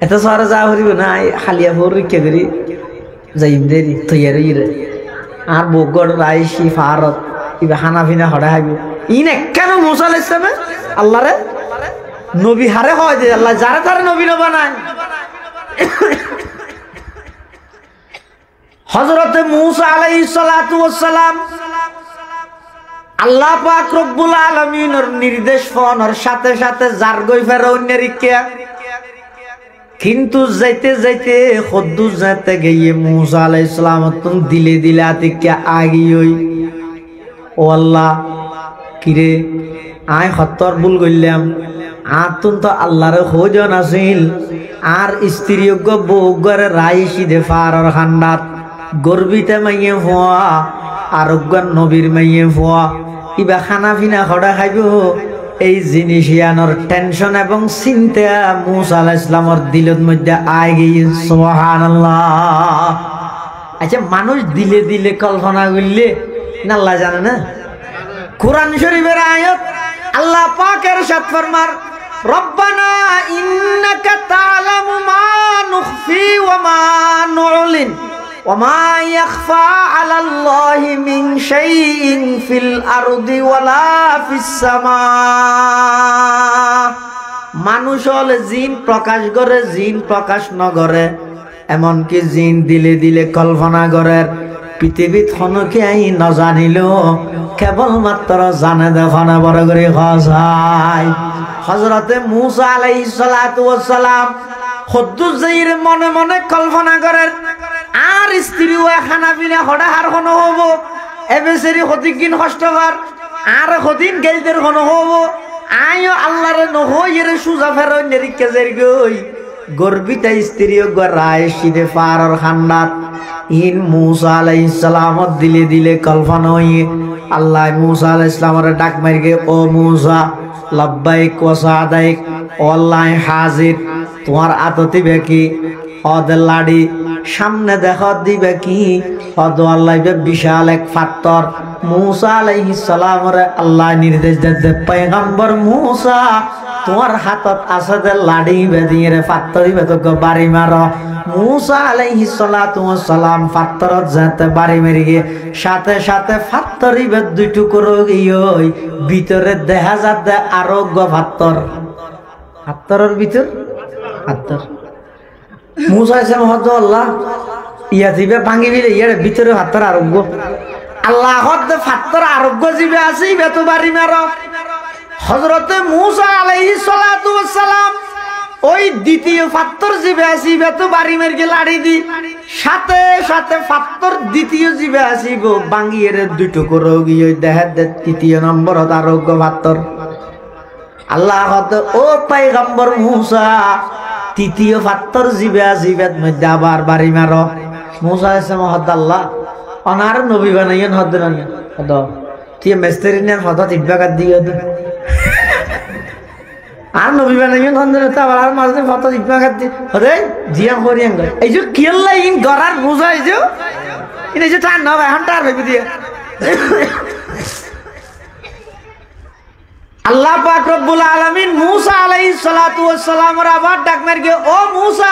এত সারা যা হরিব না হালিয়া ভোর রিকে করি যাইম দেরি তৈয়ারি রে আর বগর রাইসি ফারত ইবা খানা পিনা হড়া হাইব ইন কেন মুসা আলাইহিস সালাম আল্লাহরে নবী হারে হয় যে আল্লাহ যারা তারা নবী না বানায়। হযরতে মুসা আলাইহিস সালাতু ওয়াস সালাম আল্লাহ পাক রব্বুল আলামিনের নির্দেশ পাওয়ার সাথে সাথে জারগই ফেরাউনের রিকে কিন্তু যাইতে যাইতে খুদ্দুস যেতে গিয়ে মুসা আলাইহিস সালাম তুম দিলে দিলে আতিকে আগিই ও আল্লাহ কিরে আয় হত্তর ভুল করলাম আর তুম তো আল্লাহর খোঁজন আছিল আর স্ত্রীয়োগ্য বউগরে রাইসি দে ফারর খান্ডাত গর্বিতে মাইয়ে ফোয়া আরোগ্য নবীর মাইয়ে ফোয়া ইবা খানা পিনা খড়া খাইব এই জিনিস ইয়ানোর টেনশন এবং চিন্তা মুসা আলাইহিস সালামের দিলের মধ্যে আই গিয়ে সুবহানাল্লাহ। আচ্ছা মানুষ দিলে দিলে কল্পনা করলে না আল্লাহ জানে না কুরআন শরীফের আয়াত আল্লাহ পাকের ইরশাদ ফরমার রব্বানা ইন্নাকা তা'লামু মা নুখফি ওয়া মা নু'লিন ওয়া মা ইয়াখফা 'আলাল্লাহি মিন শাইইন ফিল আরদি ওয়ালা ফিস সামা। মানুষ হলে জিন প্রকাশ করে জিন প্রকাশ নগরে এমনকি জিন দিলে দিলে কল্পনা করে পৃথিবীত হনকে আই নজানিল কেবলমাত্র জানে দেখনে বড় করে খসাই। হযরতে মুসা আলাইহিস সালাতু ওয়াস সালাম খুদ্দুস যাইর মনে মনে কল্পনা করেন আর স্ত্রীও খানা পিনা হড়া হার কোন হব এবেসেরি হতিকিন কষ্টকর আর হতিন গেলদের কোন হব আয়ো আল্লাহরে নহইরে সুজা ফেরন নেরিকে জের গই গর্বিতা স্ত্রীও গরায় সিদে ফারর খান্নাত ইন মুসা আলাইহিস সালাম দিলে দিলে কল্পনা হই আল্লাহ মুসা আলাইহিস সালামের ডাক মারগে ও মুসা লব্বাইক ওয়া সাদাইক ও আল্লাহ হাজির তোমার আততি বেকি ওদের লাড়ি সামনে দেখো দিবে কি অদ আল্লাহ বিশাল এক পাথর মুসা আলাইহিস সালামের আল্লাহ নির্দেশ দেন পয়গম্বর মুসা তোমার হাতত আছে যে লাড়ি বেদিয়ে রে পাথর দিবে তো বাড়ি মারো। মুসা আলাইহিস সালাতু ওয়াস সালাম পাথরত যেতে বাড়ি মেরে গিয়ে সাথে সাথে পাথরই বে দুই টুকরো গিয়ে ভিতরে দেখা যাচ্ছে আরোগ্য পাথর পাথরের ভিতর পাথর মুসা আলাইহিস সালাম হদ আল্লাহ ইয়া দিবে ভাঙি দিলে ইয়ার ভিতরে পাথর আরোগ্য আল্লাহ হদ পাথর আরোগ্য জিবে আছে ইবে তো বাড়ি মারো। হযরতে মুসা আলাইহিস সালাতু ওয়াস সালাম ওই দ্বিতীয় পাথর জিবে আছে ইবে তো বাড়ি মেরে লাড়ি দি সাথে সাথে পাথর দ্বিতীয় জিবে আসিব ভাঙিয়ে দুই টুকরো গিয়ে দেখা দে তৃতীয় নম্বর আরোগ্য পাথর। আল্লাহ হদ ও পয়গম্বর মুসা তৃতীয় পাথর জিবে আসিবের মধ্যে আবার বাড়ি মারো। মুসা আলাইহিস সালাম হদ আল্লাহ অনার নবী বানাইয়েন হদ না হদ তুই মেস্তেরিনের হদ ইটবাগাত দিয়ে আর নবী বানাইয়েন হদ না আবার আর মাঝে হদ ইটবাগাত দি হরে জিয়া করিয়ান গয় এই যে কিল্লা ইন গরার বুঝাই যে ইনে যে টান না এখন টার ভেবে দিয়ে আল্লাহ পাক রব্বুল আলামিন মুসা আলাইহিস সালাতু ওয়াস সালামের আবার ডাক মারগে ও মুসা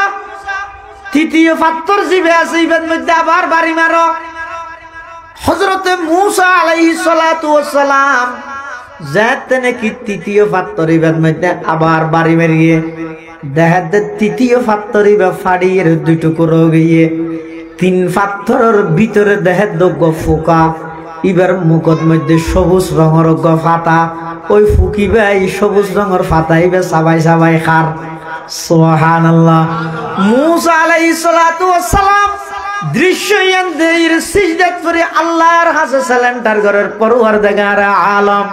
তৃতীয় পাথর জিবে আছে ইবের মধ্যে আবার বাড়ি মারো। হযরতে মুসা আলাইহিস সালাতু ওয়াস সালাম যাতে নাকি তৃতীয় পাথর ইবের মধ্যে আবার বাড়ি মারিয়ে দেখা দে তৃতীয় পাথর ইবে ফাড়িয়ে দুই টুকরো গিয়ে তিন পাথরের ভিতরে দেখা দগ্গ ফোকা এবার মুখত মধ্যে সবুজ রঙের ফাতা ওই ফুকিবা এই সবুজ রঙের ফাতা এবার সাবাই সাবাই খার সুবহানাল্লাহ মুসা আলাইহিস সালাতু ওয়াস সালাম দৃশ্য ইয়ানদের সিজদাত করে আল্লাহর কাছে সালেন্ডার করার পরওয়ারদিগার আলম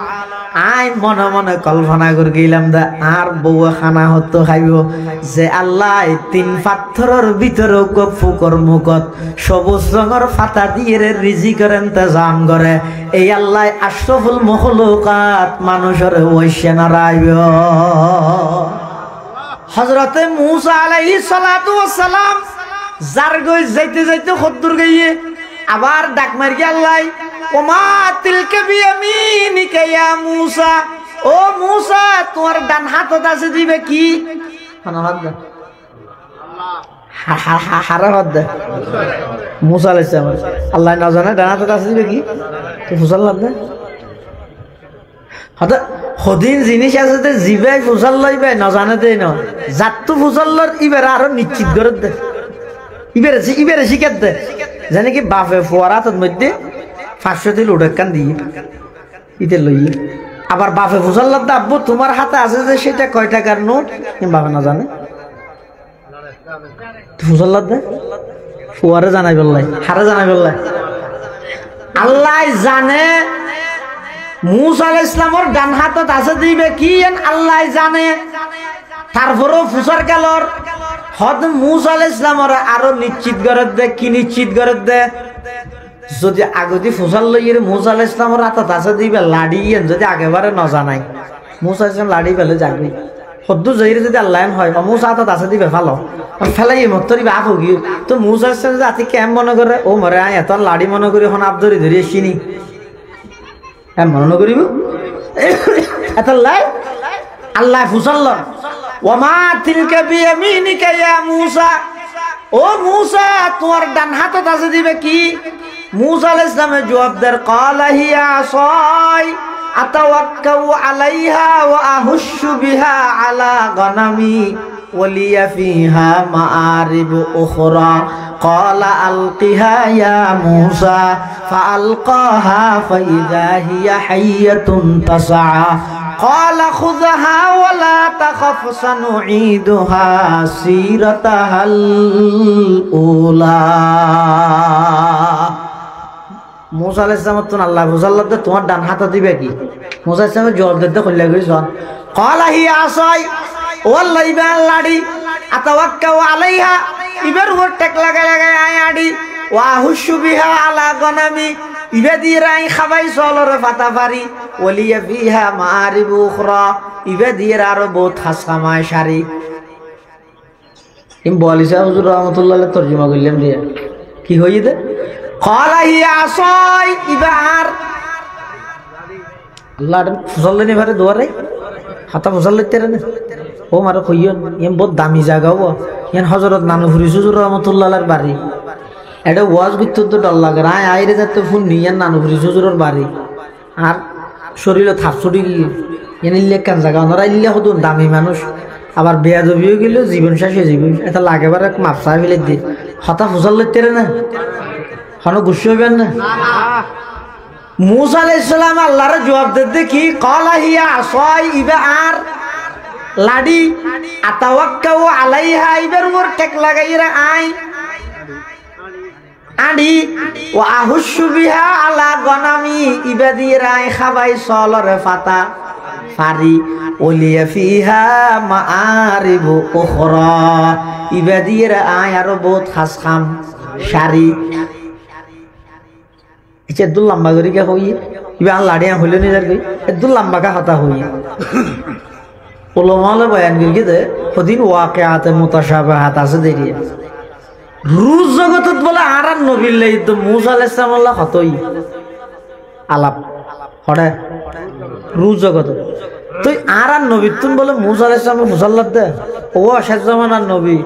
আই মনে মনে কল্পনা করে গেলাম দা আর বউ খানা হতো খাইব যে আল্লাহ তিন পাথরের ভিতরে ফুকর মুখত সবুজ রঙের ফাতা দিয়ে রিজিকের ইন্তজাম করে এই আল্লাহ আশরাফুল মখলুকাত মানুষের ওইসে নারাইব হযরতে মুসা আলাইহিস সালাতু ওয়াস সালাম যার গই যাইতে যাইতে খদ্দুর গইয়ে আবার ডাক মারি আল্লাহ ওমা তিলকা বিয়ামিনিকা ইয়া মুসা ও মুসা তোমার ডান হাতত আছে দিবে কি হারা হাত দে মুসা আলাইহিস সালাম আল্লাহ না জানে ডান হাতত আছে দিবে কি তো ফুসাল লাভ দে হতা হদিন জিনিস আছে যে জিবাই ফুসাল লইবে না জানে দেই না জাতু ফুসাল্লর ইবের আরো নিশ্চিত করে দে ইবেরে শিখাত দে জানে কি বাপে ফোয়ারাতর মধ্যে 500 দিল উড়াকান দিয়ে ইতে লইয়ে আবার বাপে ফুসাল্লার দাব্বু তোমার হাতে আছে যে সেটা কয় টাকার নোট বাপে না জানে ফুসাল্লার দে ফোয়ারে জানাই বললাই হারে জানাই বললাই আল্লাহ জানে মুসা আলাইহিস সালামের ডান হাতত আছে দিবে কি আল্লাহ জানে তারপরও ফুসার কালর হদ মুসা আলাইহিস সালামের আরো নিশ্চিত করে দে কি নিশ্চিত করে দে যদি আগতি ফুসাল লইয়ে মুসা আলাইহিস সালামের হাতত আছে দিবে লাড়ি যদি আগেবারে না জানাই মুসা আলাইহিস সালাম লাড়ি ফেলে যাবি হদ্দু জহিরে যদি আল্লাহ হয় মুসা হাতত আছে দিবে ভালো ফেলাই মত্তরি বাপ গিয়ে তো মুসা আলাইহিস সালাম জাতি কেম মনে করে ও মরে আয় এত লাড়ি মনে করি এখন আবদরি ধরে চিনি এম মনে করিব এত লাই আল্লাহ ফুসাল ওমা তিলকা বিয়ামিনিকা ইয়া মুসা ও মুসা তোমার ডান হাতত আছে দিবে কি মুসা আলাইহিস সালামের জবাব দেন ক্বালা হিয়া আসাই আতাওয়াক্কাউ আলাইহা ওয়া আহুশু বিহা আলা গনামি ওয়ালিয়া ফিহা মাআরিব উখরা ক্বালা আলকিহা ইয়া মুসা ফাআলকাহা ফাইযা হিয়া হাইয়াতুন তাসআ قال خذها ولا تخف سنعيدها سيرتها الأولى মুসা আলাইহিস সালাম তো আল্লাহ বুঝাল্লাহ তোমার ডান হাতে দিবে কি মুসা আলাইহিস সালাম জবাব দিতে কইলা কইছ قال هي عصاي والله ইবা লাড়ি আতাওয়াক্কাউ আলাইহা ইবার উপর টেক লাগা লাগা আয়াডি ওয়া হুশু বিহা আলা গনামি ইবা দিয়ে রাই খাবাই চলরে ফাতা পারি ওলিয়া ফিহা মাআরিব উখরা ইবা দিয়ে আরো বহুত হাসকামায় শারি ইম বলিসা হুজুর রাহমাতুল্লাহ আলাইহি তরজমা করলাম দিয়া কি হইয়ে দে ক্বালা হিয়া আসাই ইবার আল্লাহ ফুসল্লানি ভারে দুয়ারে হাতা ফুসল্লাতে রে ও মারে কইয়ন এম বহুত দামি জায়গা হবো এন হযরত নানুপুরি হুজুর রাহমাতুল্লাহ আলাইহির বাড়ি এটা ওয়াজ করতে তো ডর লাগে রায় আইরে যাতে ফোন নিয়ে নানুপুরি হুজুরের বাড়ি আর শরীরে থাপছড়ি এনে লেখান জায়গা ওনারা ইল্লে হতো দামি মানুষ আবার বেয়াদবিও গেল জীবন শেষ হয়ে যাবে এটা লাগেবার এক মাপসা ফেলে দিয়ে হতা ফুসাল লইতে না হনো গুস্স হইবেন না মুসা আলাইহিস সালাম আল্লাহর জবাব দিতে কি ক্বালা হিয়া আসাই ইবা আর লাডি আতাওয়াক্কাউ আলাইহা ইবার উপর টেক লাগাইরা আই আডি ওয়া আহুশু বিহা আলা গনামি ইবা দিয়ে রাই খাবাই চলরে ফাতা ফারি ওলিয়া ফিহা মাআরিব উখরা ইবা দিয়ে আই আরো বহুত খাস খাম শারি ইচ্ছে দুল লম্বা করি কে হই ইবা লাড়িয়া হইল নি যার গই দুল লম্বা কা হতা হই উলামালে বয়ান করি দে ওদিন ওয়াকিআতে মুতাশাবাহাত আছে দেরিয়া রুজ জগতত বলে আর নবীর লাই তো মুসা আলাইহিস সালাম আল্লাহ হতই আলাপ হড়ে রুজ জগত তুই আর নবী তুই বলে মুসা আলাইহিস সালাম মুসাল্লাত দে ও শেষ জামানার নবী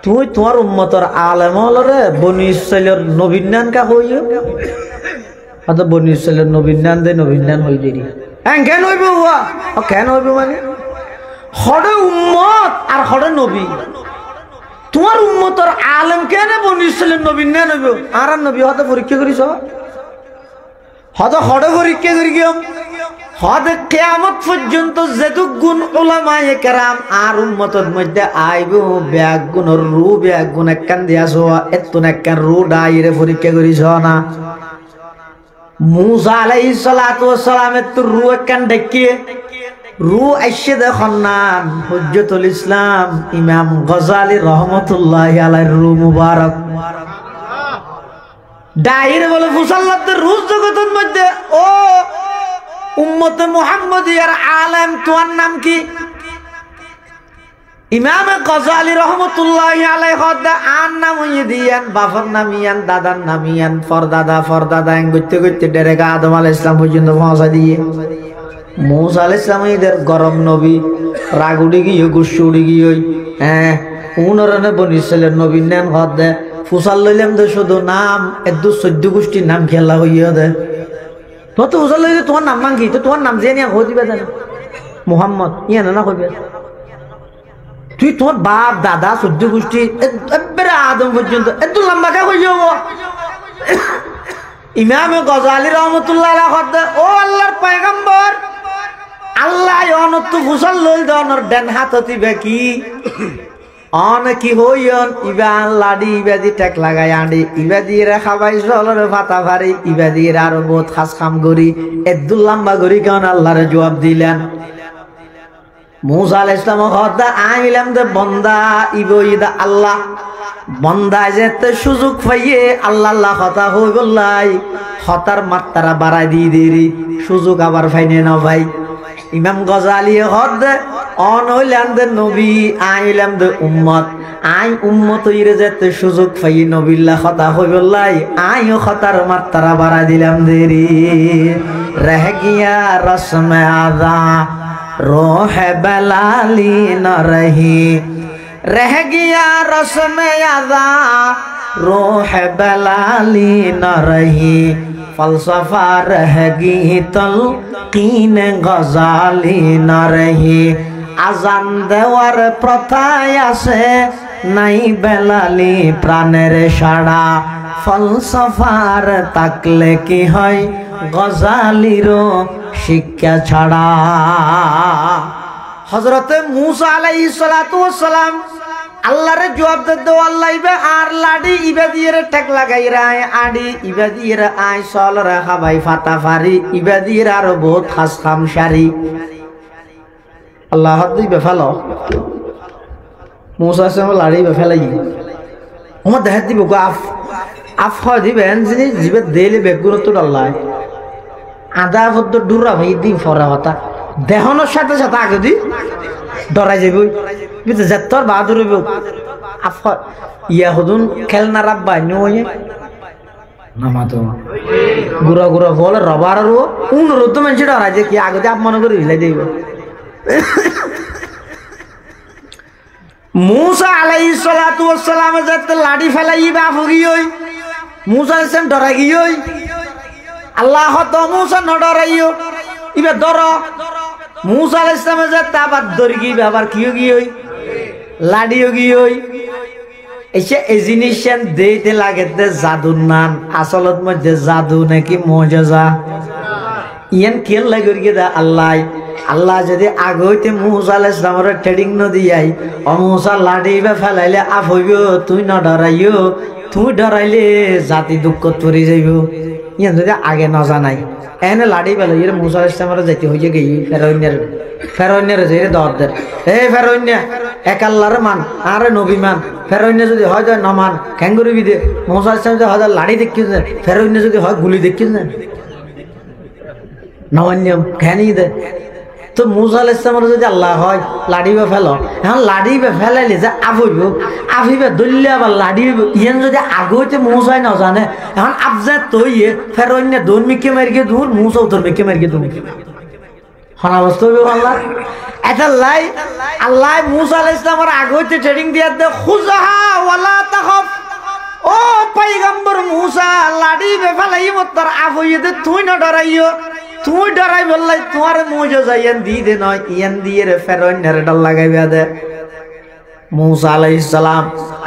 তুই তোমার উম্মতর আলেম হলরে বনি ইসরাইলের নবীর নাম কা হইও হয়তো বনি ইসরাইলের নবীর নাম দে নবীর নাম হই দেরি হ্যাঁ কেন হইব হুয়া কেন হইব মানে হড়ে উম্মত আর হড়ে নবী তোমার উম্মতর আলেম কেন বনি ইসরাইলের নবীর নাম হইব আর নবী হয়তো পরীক্ষা করিস হদ হড় পরীক্ষা করি গিয়ম হদ কিয়ামত পর্যন্ত যেতুক গুণ উলামায়ে কেরাম আর উম্মতের মধ্যে আইব ব্যাগ গুণর রু ব্যাগ গুণ একখান দিয়াছ এতুন একখান রু ডাইরে পরীক্ষা করিছ না মুসা আলাইহিস সালাতু ওয়াস সালামের তো রু একখান ডেকে রু আইসে দেখুন না হুজ্জতুল ইসলাম ইমাম গজালি রহমতুল্লাহি আলাইহির রু মুবারক ডাইরে বলে মুসাল্লাতের রু জগতের মধ্যে ও উম্মতে মুহাম্মদিয়ার আলেম তোমার নাম কি ইমাম গজালি রহমতুল্লাহি আলাইহি হদা আর নাম দিয়ান বাফর নামিয়ান দাদার নামিয়ান ফরদাদা এন গইতে গইতে ডেরেগা আদম আলাইহিস সালাম পর্যন্ত পৌঁছা দিয়ে মুসা আলাইহিস সালাম এদের গরম নবী রাগ উড়ি গিয়ে গুস্সু উড়ি গিয়ে উনরনে বনিছিলেন নবী নেন হদে ফুসাল লইলাম তো শুধু নাম এদু 14 গোষ্ঠীর নাম খেলা হইয়া দে তো ফুসাল লইলে তোমার নাম মাঙ্গি তো তোমার নাম জেনে হো দিবে জানো মুহাম্মদ ইয়া না কইবে তুই তোর বাপ দাদা 14 গোষ্ঠী একবারে আদম পর্যন্ত এত লম্বা কা হই যাব ইমাম গজালি রহমাতুল্লাহ আলাইহি হদে ও আল্লাহর পয়গম্বর আল্লাহ অনত ফুসাল লইল দনর দেন হাততি বেকি অন কি হইয়ন ইবা লাডি ইবাদি টেক লাগাই আন্ডি ইবাদি রে খাবাই জলর ফাতা ভারি ইবাদি আর বহুত খাস কাম করি এদুল লম্বা করি কোন আল্লাহর জবাব দিলেন মুসা আলাইহিস সালাম হদা আইলাম দে বন্দা ইবইদা আল্লাহ বন্দা যেতে সুযোগ পাইয়ে আল্লাহ কথা হই বললাই হতার মাত্রা বাড়াই দি দেরি সুযোগ আবার ফাইনে না ভাই ইমাম গজালি হদ অন হইলাম দে নবী আইলাম দে উম্মত আই উম্মত ইরে যেতে সুযোগ পাই নবিল্লাহ কথা হই বললাই আইও খতার মাত্রা বাড়াই দিলাম দেরি রহ গিয়া রসমে আদা रोह बलाली न रही रह गया रस्म अदा रोह बलाली न रही फलसफा रह गई तलकीन गजाली न रही আজান দেওয়ার প্রথায় আছে নাই বেলালি প্রাণের সাড়া ফলসফার তাকলে কি হয় গজালিরও শিক্ষা ছাড়া হযরতে মুসা আলাইহিস সালাতু ওয়াস সালাম আল্লাহরে জবাব দে আল্লাহ ইবে আর লাডি ইবে দিয়ে ঠেক লাগাই রায় আডি ইবে দিয়ে আই সল রাখা ভাই ফাতা ফারি ইবে দিয়ে আর বহুত খাস খাম শারি আল্লাহ দিবে ফেলো মুসা সে লাড়ি বে ফেলাই ওমা দেখ দিব গো আফ হয় দিবেন যিনি জিবে দেলে বেগুন তো আল্লাহ আদা পদ্দ ডুরা ভাই দিন ফরা হতা দেহনের সাথে সাথে আগে দি ডরাই যাবই বুঝতে যা তোর বাহাদুর হইব আফ ইয়া হদুন খেলনা রাব্বা নয় নামা তো গুরা গুরা বলে রবার রো উন রোদ মানুষ ডরাই যে কি আগে আপ মনে করে হিলাই দেব মুসা আলাইহিস সালাতু ওয়াস সালাম যত লাডি ফেলাই বাপ গিয়ই মুসা সেম ডরাই গিয়ই আল্লাহ তো মুসা ন ডরাইও ইবে ডর মুসা আলাইহিস সালাম যত আবার ডরি গি আবার কিও গিয়ই লাডিও গিয়ই এসে এজিনিশন দেইতে লাগে দে জাদুর নাম আসলত মধ্যে জাদু নাকি মুজিজা ইয়ান কেন লাগে গিয়ে আল্লাহ আল্লাহ যদি আগইতে মুসা আলাইহিস সালামের ট্রেডিং ন দিয়াই ও মুসা লাডিবে ফেলাইলে আপ হইব তুই ন ডরাইও তুই ডরাইলে জাতি দুঃখ পড়ে যাইব ইয়ান যদি আগে ন জানাই এনে লাডি ফেলে ইরে মুসা আলাইহিস সালামের যাইতে হইছে গই ফেরাউনের যে দরদের এই ফেরাউনিয়া এক আল্লাহর মান আরে নবী মান ফেরাউনিয়া যদি হয় না মান ক্যাঙ্গুরি বিদে মুসা আলাইহিস সালাম যদি হয় লাডি দেখিছে ফেরাউনিয়া যদি হয় গুলি দেখিছে নওয়ান্যম কেনই দে তো মুসা আলাইহিস সালামের যদি আল্লাহ হয় লাডিবে ফেলো এখন লাডিবে ফেলাইলে যে আফইব আফিবে দল্লে আবার লাডিবে ইয়ান যদি আগইতে মুসাই না জানে এখন আফজা তইয়ে ফেরাউনিয়া দোন মিকে মারগে দূর মুসা উত্তর মিকে মারগে দূর হনা অবস্থা হইব আল্লাহ এটা লাই আল্লাহ মুসা আলাইহিস সালামের আগইতে ট্রেনিং দিয়া দে খুজাহা ওয়ালা তাখাফ ও পয়গম্বর মুসা লাডিবে ফেলাই মতর আফইয়ে দে তুই না ডরাইও তুই ডরাই বললাই তোমার মুজা যাইয়ান দি দে নয় ইয়ান দিয়ে রে ফেরাউনের ডর লাগাইবা দে मूसा अलैहिस्सलाम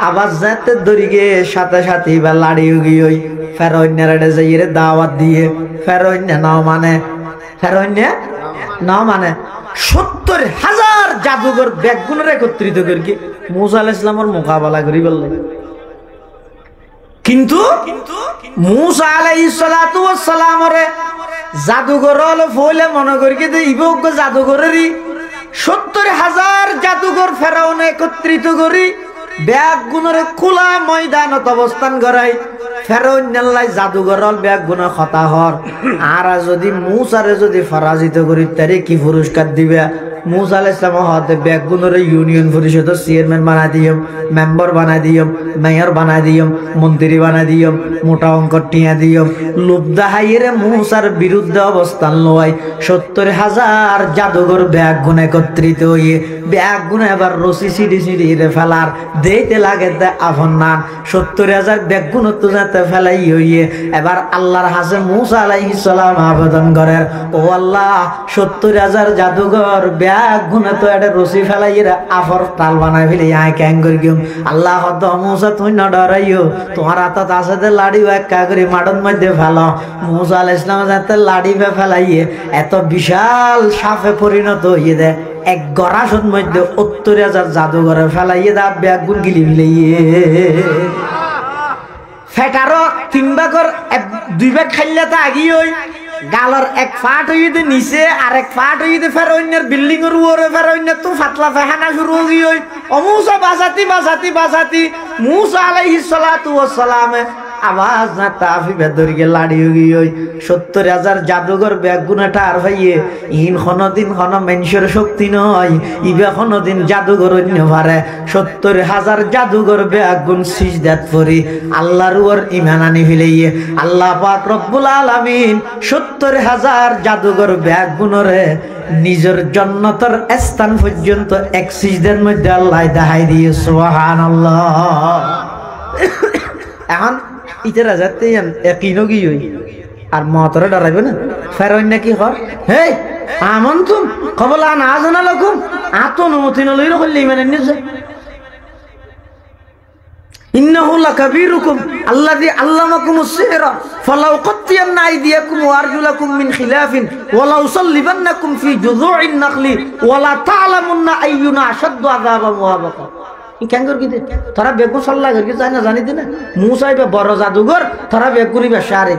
आवाज जाते दरिगे साथे साथे बा लाड़ी गई ফেরাউন রে যাইরে দাওয়াত দিয়ে ফেরাউন নাও মানে ফেরাউন নাও মানে ৭০,০০০ জাদুঘর ব্যাগুণরে একত্রিত করি মুসা আলাইহিস সালামের মোকাবেলা করি বললেন কিন্তু মুসা আলাইহিস সালাতু ওয়াস সালাম রে জাদুঘর হলো ফলে মনে করি যে ইবক জাদুঘরেরই ৭০,০০০ জাদুঘর ফেরাউন একত্রিত করি ব্যাগুণরে খোলা ময়দানত অবস্থান করাই ফেরাউন আল্লাহ জাদুঘর ব্যাগুণ কথা হর আর যদি মুসারে যদি পরাজিত করি তারে কি পুরস্কার দিবে मूसा अलैहिस्सलाम हाथ बैगुनर यूनियन परिषद चेयरमैन बना दियम मेंबर बना दियम मेयर बना दियम मंत्री बना दियम मोटा अंक टिया दियम लुब्धाहाइरे मूसार बिरुद्धे अवस्थान लय ৭০,০০০ জাদুঘর ব্যাগুণ একত্রিত হয়ে ব্যাগুণ এবার রশি সিঁড়ি সিঁড়ি ফেলার দিতে লাগে আফন নান ৭০,০০০ ব্যাগুণ তো যাতে ফেলাই হইয়ে এবার আল্লাহর হাসে मूसा আলাইহিস সালাম আবেদন করেন ও আল্লাহ ৭০,০০০ জাদুঘর ব্যাগুণে তো এটা রশি ফেলাইরা আফর তাল বানাই ফেলে আয় ক্যাং করি গিম আল্লাহ হদ मूसा তুই না ডরাইও তোমার হাতত আছে দে লাড়ি একা করে মাডন মধ্যে ফেলো मूसा আলাইহিস সালাম যাতে লাড়ি ফেলাইয়ে এত বিশাল সাপে পরিণত হইয়ে দেয় এক গরাসের মধ্যে ৭০,০০০ জাদুঘরে ফেলাইয়ে দা ব্যাগুণ গিলি ফেলাইয়ে ফেটারো ৩ ভাগর ২ ভাগ খাইলে তা আগি হই গালর এক ফাট হইতে নিচে আর এক ফাট হইতে ফেরাউনের বিল্ডিং এর উপরে ফেরাউনের তো ফাতলা ফাহানা শুরু হই হই মুসা বাসাতি मूसा আলাইহিস সালাতু ওয়াস সালাম आवाज ना ताफी बेदर के लाड़ी होगी होई ৭০,০০০ জাদুঘর ব্যাগুণটা আর ভাইয়ে ইন কোনদিন কোন মানুষের শক্তি নয় ইবে কোনদিন জাদুঘর অন্য পারে ৭০,০০০ জাদুঘর ব্যাগুণ সিজদাত পড়ি আল্লাহর উপর ঈমান আনি ফেলাইয়ে আল্লাহ পাক রব্বুল আলামিন ৭০,০০০ জাদুঘর ব্যাগুণরে নিজের জান্নাতের স্থান পর্যন্ত এক সিজদার মধ্যে আল্লাহ দেখাই দিয়ে সুবহানাল্লাহ এখন ইতারা যাতে ইয়াকিন কি হই আর মতরে ডরাইবে না ফেরাউন নাকি হর হে আমানতুম কবলা না জানা লকুম আতনুমতি নলইর কইলে মানে নিজে ইন্নাহু লাকাবীরুকুম আল্লাযী আল্লামাকুমুস সিহরা ফালাউ কাতিয়ান্না আইদিয়াকুম ওয়া আরজুলাকুম মিন খিলাফিন ওয়া লাউ সাল্লিবান্নাকুম ফি জুযু'in নাখলি ওয়া লা তা'লামুন্না আইয়ুনা আশাদ্দু আযাবান ওয়া আবকা ক্যাঙ্গর কি দে তোরা বেগুন সল্লা করকে যায় না জানি দিনা মুসা ইবে বড় জাদুঘর তোরা বেগুনি বে সারে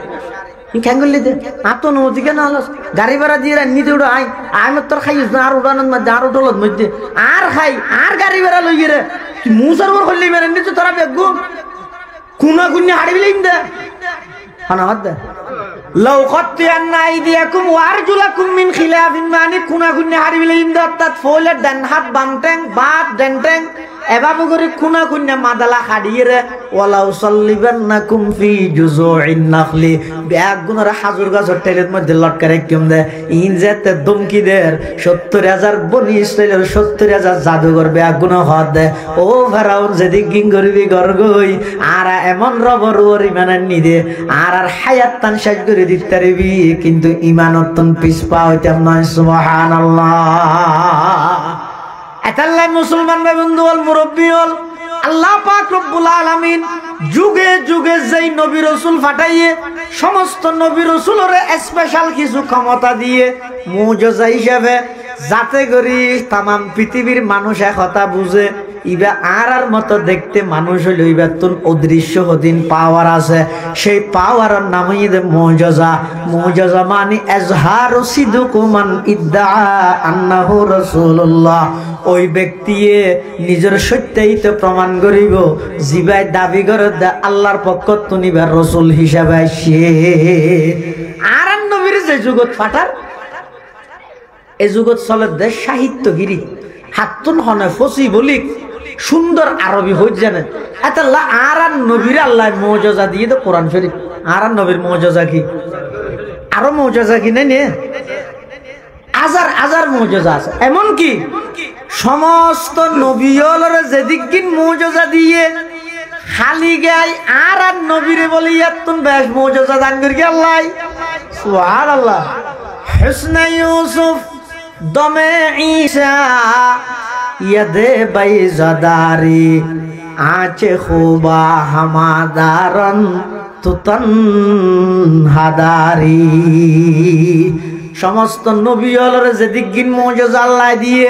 ক্যাঙ্গর লিতে আতনুমতি কেন হলো গাড়ি ভাড়া দিয়ে নিতে উড়ো আই আমি তোর খাইস না আর উড়ানোর মধ্যে আর উঠলত মধ্যে আর খাই আর গাড়ি ভাড়া লই রে তুই মুসার ওর হল্লি মেরে নিতে তোরা বেগুন কুনা কুনি হাড়ি বিলেন দে হানা হাত দে লাউ কাতিয়ান্না আইদিয়াকুম ওয়া আরজুলাকুম মিন খিলাফিন মানে কুনা কুনি হাড়ি বিলেন দে অর্থাৎ ফলে ডান হাত বামটেং বাত ডেন্টেং এবাবু করে কুনা কুন্না মাদালা খাড়িয়ে ওয়ালাউ সাল্লিবান্নাকুম ফি জুযু'in নাখলি ব্যাগুনর হাজুর গাছের টেলের মধ্যে লটকারে কেম দে ইন যেতে দমকি দের ৭০,০০০ বনি ইসরাইলের ৭০,০০০ জাদুঘর ব্যাগুন হদ দে ও ফেরাউন যেদিক গিং করবি গরগই আর এমন রবর ওর ইমানের নিদে আর হায়াত তান শেষ করে দিতে পারবি কিন্তু ইমানতন পিছপা হইতাম নয় সুবহানাল্লাহ এতাল্লাহ মুসলমান বন্ধু হল মুরব্বী হল আল্লাহ পাক রব্বুল আলামিন যুগে যুগে যেই নবী রাসূল পাঠাইয়ে সমস্ত নবী রাসূলের স্পেশাল কিছু ক্ষমতা দিয়ে মুজিজা হিসেবে যাতে করি तमाम পৃথিবীর মানুষ একথা বুঝে ইবা আর মতো দেখতে মানুষ হইল ইবা তুন অদৃশ্য হদিন পাওয়ার আছে সেই পাওয়ারের নাম হইছে মুজিজা মানে আজহারু সিদকুমান ইদ্দা আন্নাহু রাসূলুল্লাহ ওই ব্যক্তিয়ে নিজের সত্যইত প্রমাণ করিব জিবাই দাবি করে আল্লাহর পক্ষ তুনিবার রাসূল হিসাবে আসে আর নবীর যে জগৎ ফাটার এই জগৎ চলে দেশ সাহিত্যগিরি হাতুন হনে ফসি বলিক সুন্দর আরবি হই জানেন আল্লাহ আর নবীর আল্লাহ মুজিজা দিয়ে তো কোরআন শরীফ আর নবীর মুজিজা কি আরো মুজিজা কি নাই নে হাজার মুজিজা আছে এমন কি সমস্ত নবীদের যেদিকিন মুজিজা দিয়ে খালি গায় আর নবীরে বলি এতন বেশ মুজিজা দান করি আল্লাহ সুবহানাল্লাহ হুসনে ইউসুফ দমে ঈসা यदे बैज़दारी आचे खुबा हमादारन तुतन हादारी समस्त नबी अलरे जेदिगिन मुआजिजा अल्लाह दिए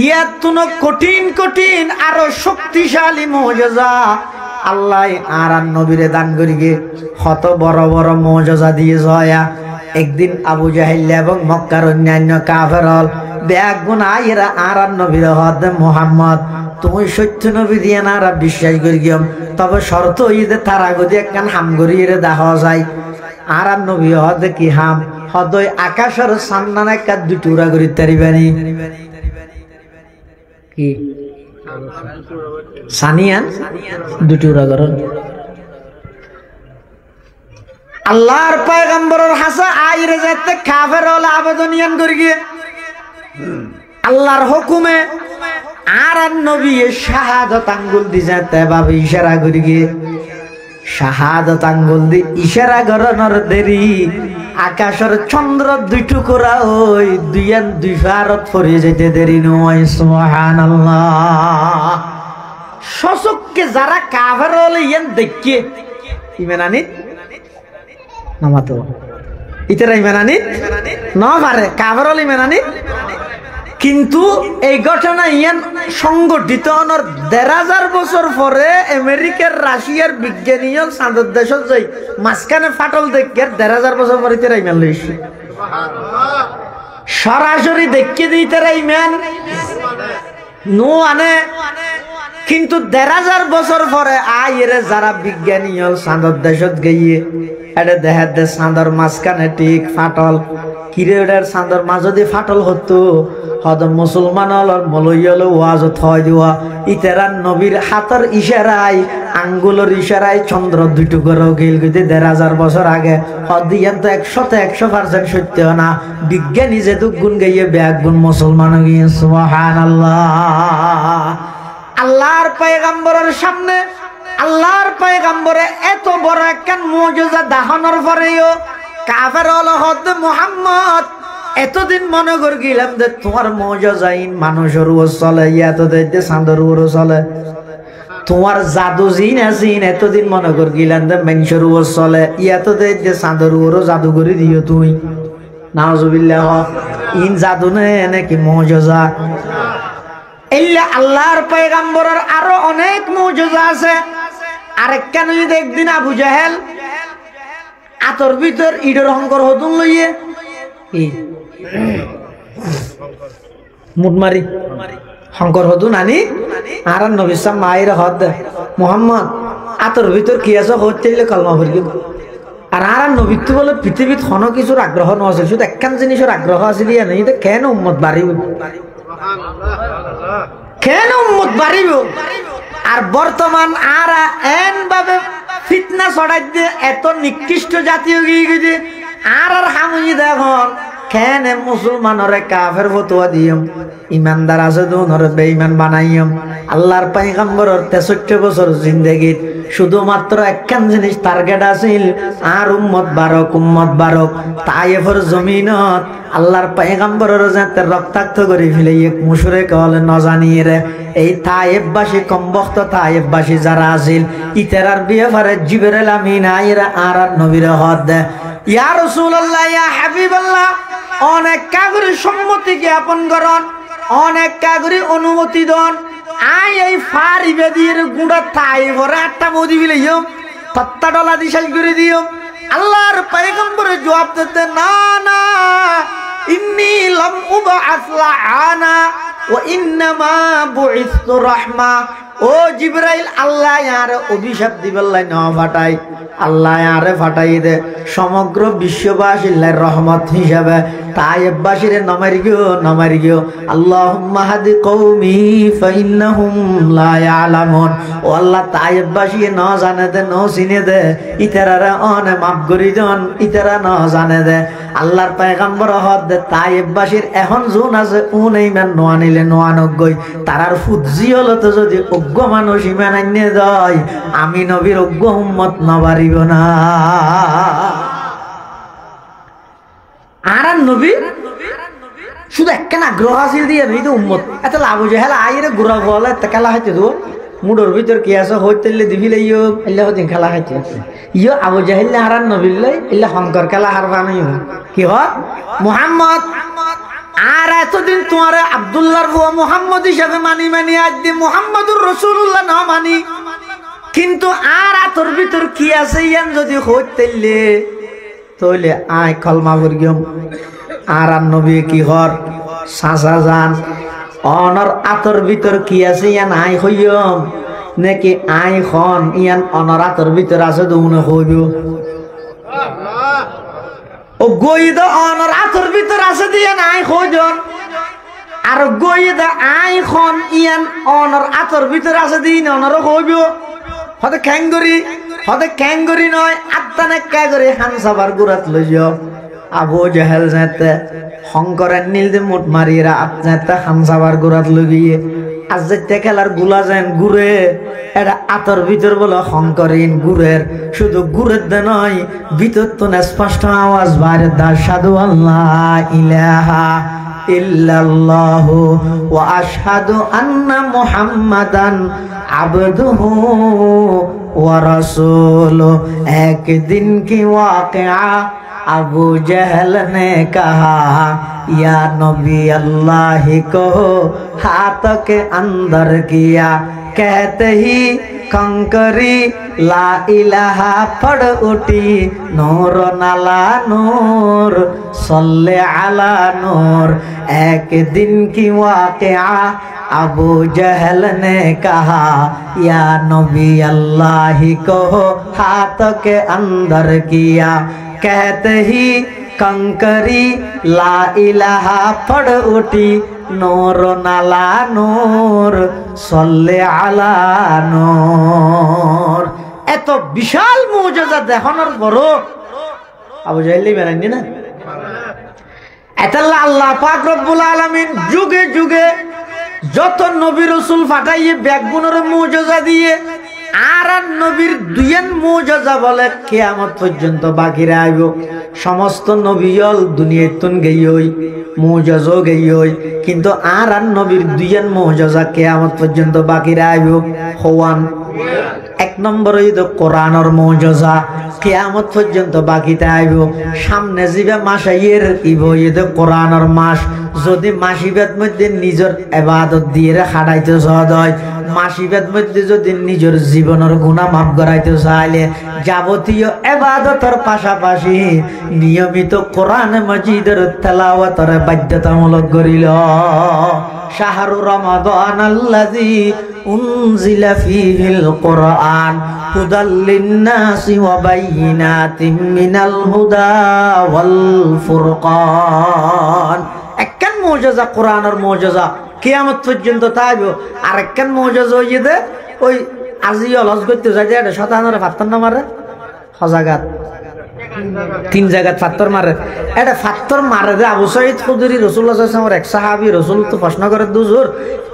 ইয়াতুন কঠিন কঠিন আর শক্তিশালী মুআজিজা আল্লাহ আর নবীরে দান করিগে কত বড় বড় মুআজিজা দিয়ে জয়া একদিন আবু জাহেল এবং মক্কার অন্যান্য কাফেরল বেগুন আইরা আর নবীর হদ মুহাম্মদ তুমি সত্য নবী দিয়ে না আর বিশ্বাস করি গিয়ম তবে শর্ত হইতে তারা গদি একখান হাম করিয়ে দেখা যায় আর নবী হদ কি হাম হদয় আকাশের সান্নান একটা দুই টুকরা করি তারিবানি কি সানিয়ান দুই টুকরা করন আল্লাহর পয়গম্বরের হাসা আইরে যাতে কাফের হল আবেদনিয়ান করি গিয়ে আল্লাহর হুকুমে আর নবী শাহাদত আঙ্গুল দি যাতে ভাবে ইশারা করি গিয়ে শাহাদত আঙ্গুল দি ইশারা করানোর দেরি আকাশের চন্দ্র দুই টুকরা ওই দুইয়ান দুই ফারত পড়ে যেতে দেরি নয় সুবহানাল্লাহ সচক্ষে যারা কাফের হল ইয়ান দেখে ইমান আনিত নামাতো ইতারা ইমান আনিত না পারে কাফের হল ইমান আনিত কিন্তু এই ঘটনা ইয়ান সংগঠিত হওয়ার ১,৫০০ বছর পরে আমেরিকার রাশিয়ার বিজ্ঞানীরা চাঁদের দেশত যাই মাঝখানে ফাটল দেখে ১,৫০০ বছর পরে তারা ইমান লইছে সরাসরি দেখে দিই তারা ইমান নো আনে কিন্তু ১,৫০০ বছর পরে আইরে যারা বিজ্ঞানী চাঁদের দেশত গিয়ে এটা দেখা দে চাঁদর মাঝখানে ঠিক ফাটল কিরে ওটার চাঁদর মাঝদি ফাটল হতো হয়তো মুসলমান মলইল ওয়াজত হয় দেওয়া ইতারা নবীর হাতের ইশারায় আঙ্গুলের ইশারায় চন্দ্র দুই টুকরো গেল গিয়ে ১,৫০০ বছর আগে হদিয়ান তো ১০০% সত্য না বিজ্ঞানী যেহেতু গুণ গাইয়ে ব্যাগ গুণ মুসলমান গিয়ে সুবহানাল্লাহ আল্লাহর পয়গম্বরের সামনে আল্লাহর পয়গম্বরে এত বড় একখান মুআজিজা দেখানোর পরেও কাফের হল হদ মুহাম্মদ এতদিন মনে করে গেলাম যে তোমার মুআজিজাইন মানুষের উপর চলে এত দেখতে চাঁদের উপর চলে তোমার জাদু জিন আছিন এতদিন মনে করে গেলাম যে মানুষের উপর চলে এত দেখতে চাঁদের উপর জাদু করে দিও তুই নাউজুবিল্লাহ ইন জাদু নে নাকি মুআজিজা ইল্লা আল্লাহর পয়গম্বরের আরো অনেক মুআজিজা আছে আরেকখান যদি একদিন আবু জাহেল আতর ভিতর ইডর হংকর হতুন লইয়ে মুটমারি শঙ্কর হতুন আনি আর নবী সাহেব মায়ের হদ মুহাম্মদ আতর ভিতর কি আছে হচ্ছে কলমা ভরি আর আর নবী তো বলে পৃথিবীত কোনো কিছুর আগ্রহ নছিল শুধু একখান জিনিসের আগ্রহ আছিল কেন উম্মত বাড়িব কেন উম্মত বাড়িব আর বর্তমান আর এন ভাবে ফিতনা ছড়াই দিয়ে এত নিকৃষ্ট জাতীয় গিয়ে গেছে আর হামুই দেখুন কেন মুসলমানরে কাফের ফতোয়া দিয়ম ইমানদার আছে দুনরে বেঈমান বানাইয়ম আল্লাহর পয়গম্বরের ৬৩ বছর জিন্দেগীত শুধুমাত্র একখান জিনিস টার্গেট আছিল আর উম্মত বারক তায়েফের জমিনত আল্লাহর পয়গম্বরের যাতে রক্তাক্ত করে ফেলে এক মুশরিক হলে ন জানিয়ে রে এই তায়েফবাসী কমবখত তায়েফবাসী যারা আছিল ইতারার ব্যাপারে জিবরাইল আমিন আইরা আর নবীর হদ দে ইয়া রাসূলুল্লাহ ইয়া হাবিবাল্লাহ অনেক কাগরি সম্মতি জ্ঞাপন করন অনেক কাগরি অনুমতি দন আই এই ফারি বেদির গুড়া তাই ভরে একটা মোদি বিলেইও তত্তা ডলা দিশাই করে দিও আল্লাহর পয়গম্বরে জবাব দিতে না না ইন্নী লাম উবআস লাআনা ওয়া ইন্নামা বুইসতু রাহমা ও জিবরাইল আল্লাহ ইয়ারে অভিশাপ দিবেলাই না ফাটাই আল্লাহ ইয়ারে ফাটাই দে সমগ্র বিশ্ববাসীর রহমত হিসাবে তায়েফবাসীরে নমারি গিও আল্লাহুম্মা হাদি কওমি ফাইন্নাহুম লা ইয়ালামুন ও আল্লাহ তায়েফবাসী ন জানে দে ন চিনে দে ইতারারে অনে মাফ করি দেন ইতারা ন জানে দে আল্লাহর পয়গম্বর হদ দে তায়েফবাসীর এখন জোন আছে উন ইমান নোয়ানিলে নোয়ানক গই তারার ফুজি হলো তো যদি অজ্ঞ মানুষ ইমান আইনে দেয় আমি নবীর অজ্ঞ উম্মত নবারিব না আর নবী শুধু একখানা আগ্রহ আছিল দিয়ে এই তো উম্মত এত লাভ হয়েছে হেলা আইরে ঘুরা বলে খেলা হইতে তো মুডোর ভিতর কি আছে হইতে দিবিলে ইয়ো আল্লাহ দিন খেলা হইতে ইয়ো আবু জাহিল হারান নবিল্লে ইল্লা শঙ্কর খেলা হারবা নাই কি হয় মুহাম্মদ আর এতদিন তোমার আব্দুল্লাহর বুয়া মুহাম্মদ হিসাবে মানি আজ দিয়ে মুহাম্মদুর রাসূলুল্লাহ না মানি কিন্তু আর আতর ভিতর কি আছে ইয়ান যদি হইতেলে তাহলে আয় কলমা পড়িম আর নবী কি হর সাসা জান অনর আতর ভিতর কি আছে ইয়ান আই হইম নাকি আই খন ইয়ান অনর আতর ভিতর আছে দুনে হইব ও গইদা অনর আতর ভিতর আছে দিয়া নাই হইজন আর গইদা আই খন ইয়ান অনর আতর ভিতর আছে দিন অনর হইব হতে ক্যাঙ্গরি নয় আত্মানে ক্যাগরি হানসাবার গুরাত লইও আবু জাহেল যেতে শঙ্করের নীলদে মুঠ মারিরা আপনাতে হানসাবার গুরাত লগিয়ে আজ যেতে খেলার গুলা যেন গুড়ে এটা আতর ভিতর বলে শঙ্করিন গুড়ের শুধু গুড়ের দে নয় ভিতর তো স্পষ্ট আওয়াজ বাইরে দা সাধু আল্লাহ ইলাহা ইল্লাল্লাহু ওয়া আশহাদু আন্না মুহাম্মাদান আবদুহু ওয়া রাসূলুহু এক দিন কি ওয়াকিয়া अबू जहल ने कहा या नबी अल्लाह को हाथ के अंदर किया कहते ही कंकरी ला इलाहा पढ़ उठी नूर नाला नूर सल्ले अला नूर एक दिन की वाक़िया अबू जहल ने कहा या नबी अल्लाह को हाथ के अंदर किया कहते ही कंकरी ला इलाहा पढ़ उठी नूर नाला नूर सल्ले अला नूर এত বিশাল মুজিজা দেখানোর পরও আবু জাহেল বেরানি না এতাল্লাহ আল্লাহ পাক রব্বুল আলামিন যুগে যুগে যত নবী রাসূল পাঠাইয়ে ব্যাগগুনোর মুজিজা দিয়ে আর নবীর দুইয়েন মুজিজা বলে কিয়ামত পর্যন্ত বাকি রাইব সমস্ত নবীল দুনিয়াতুন গইয়ই মুজিজা গইয়ই কিন্তু আর নবীর দুইয়েন মুজিজা কিয়ামত পর্যন্ত বাকি রাইব হওয়ান এক নম্বর হইল কোরআনের মুজিজা কিয়ামত পর্যন্ত বাকি থাকব সামনে জিবা মাস আইয়ের ইবইদ কোরআনের মাস যদি মাসিবেদ মধ্যে নিজের ইবাদত দিয়ে খাড়াইতে সহজ হয় মাসিবেদ মধ্যে যদি নিজের জীবনের গুনাহ মাফ করাইতে চাইলে যাবতীয় ইবাদতের পাশাপাশি নিয়মিত কোরআন মাজিদের তেলাওয়াতের বাধ্যতামূলক করিল শাহরু রমাদান আল্লাযী উনজিলা ফীহিল কোরআন হুদাল লিন-নাসি ওয়া বাইয়িনাতিম মিনাল হুদা ওয়াল ফুরকান একখান মুজিজা কোরআনের মুজিজা কিয়ামত পর্যন্ত থাকবে আর একখান মুজিজা হইছে ওই আজিও লজ করতে যাই এটা শতানের ফাত্তর না মারে হজাগাত তিন জায়গাত ফাত্তর মারে এটা ফাত্তর মারে দে আবু সাঈদ খুদরি রাসূলুল্লাহ সাল্লাল্লাহু আলাইহি ওয়াসাল্লাম এক সাহাবী রাসূল তো প্রশ্ন করে দুজুর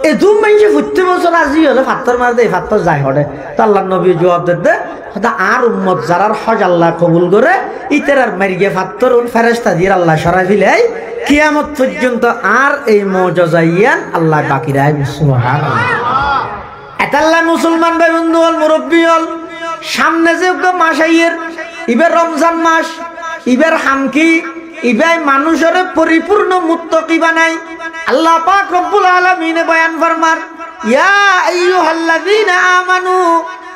এ দুম মাইছে 70 বছর আজি হলে ফাত্তর মারে দে ফাত্তর যায় হড়ে তো আল্লাহর নবী জবাব দেন হদা আর উম্মত যারার হজ আল্লাহ কবুল করে ইতরার মারিগে ফাত্তর উল ফেরেশতা দিয়ে আল্লাহ সরাই দিলাই কিয়ামত পর্যন্ত আর এই মুজিজা ইয়ান আল্লাহ বাকি রাখবে সুবহানাল্লাহ এতাল্লাহ মুসলমান ভাই বন্ধু হল মুরব্বী হল সামনে যে মাস আইয়ের ইবার রমজান মাস ইবার হামকি ইবাই মানুষের পরিপূর্ণ মুত্তাকি বানাই আল্লাহ পাক রব্বুল আলামিন বয়ান ফরমান ইয়া আইয়ুহাল্লাযীনা আমানু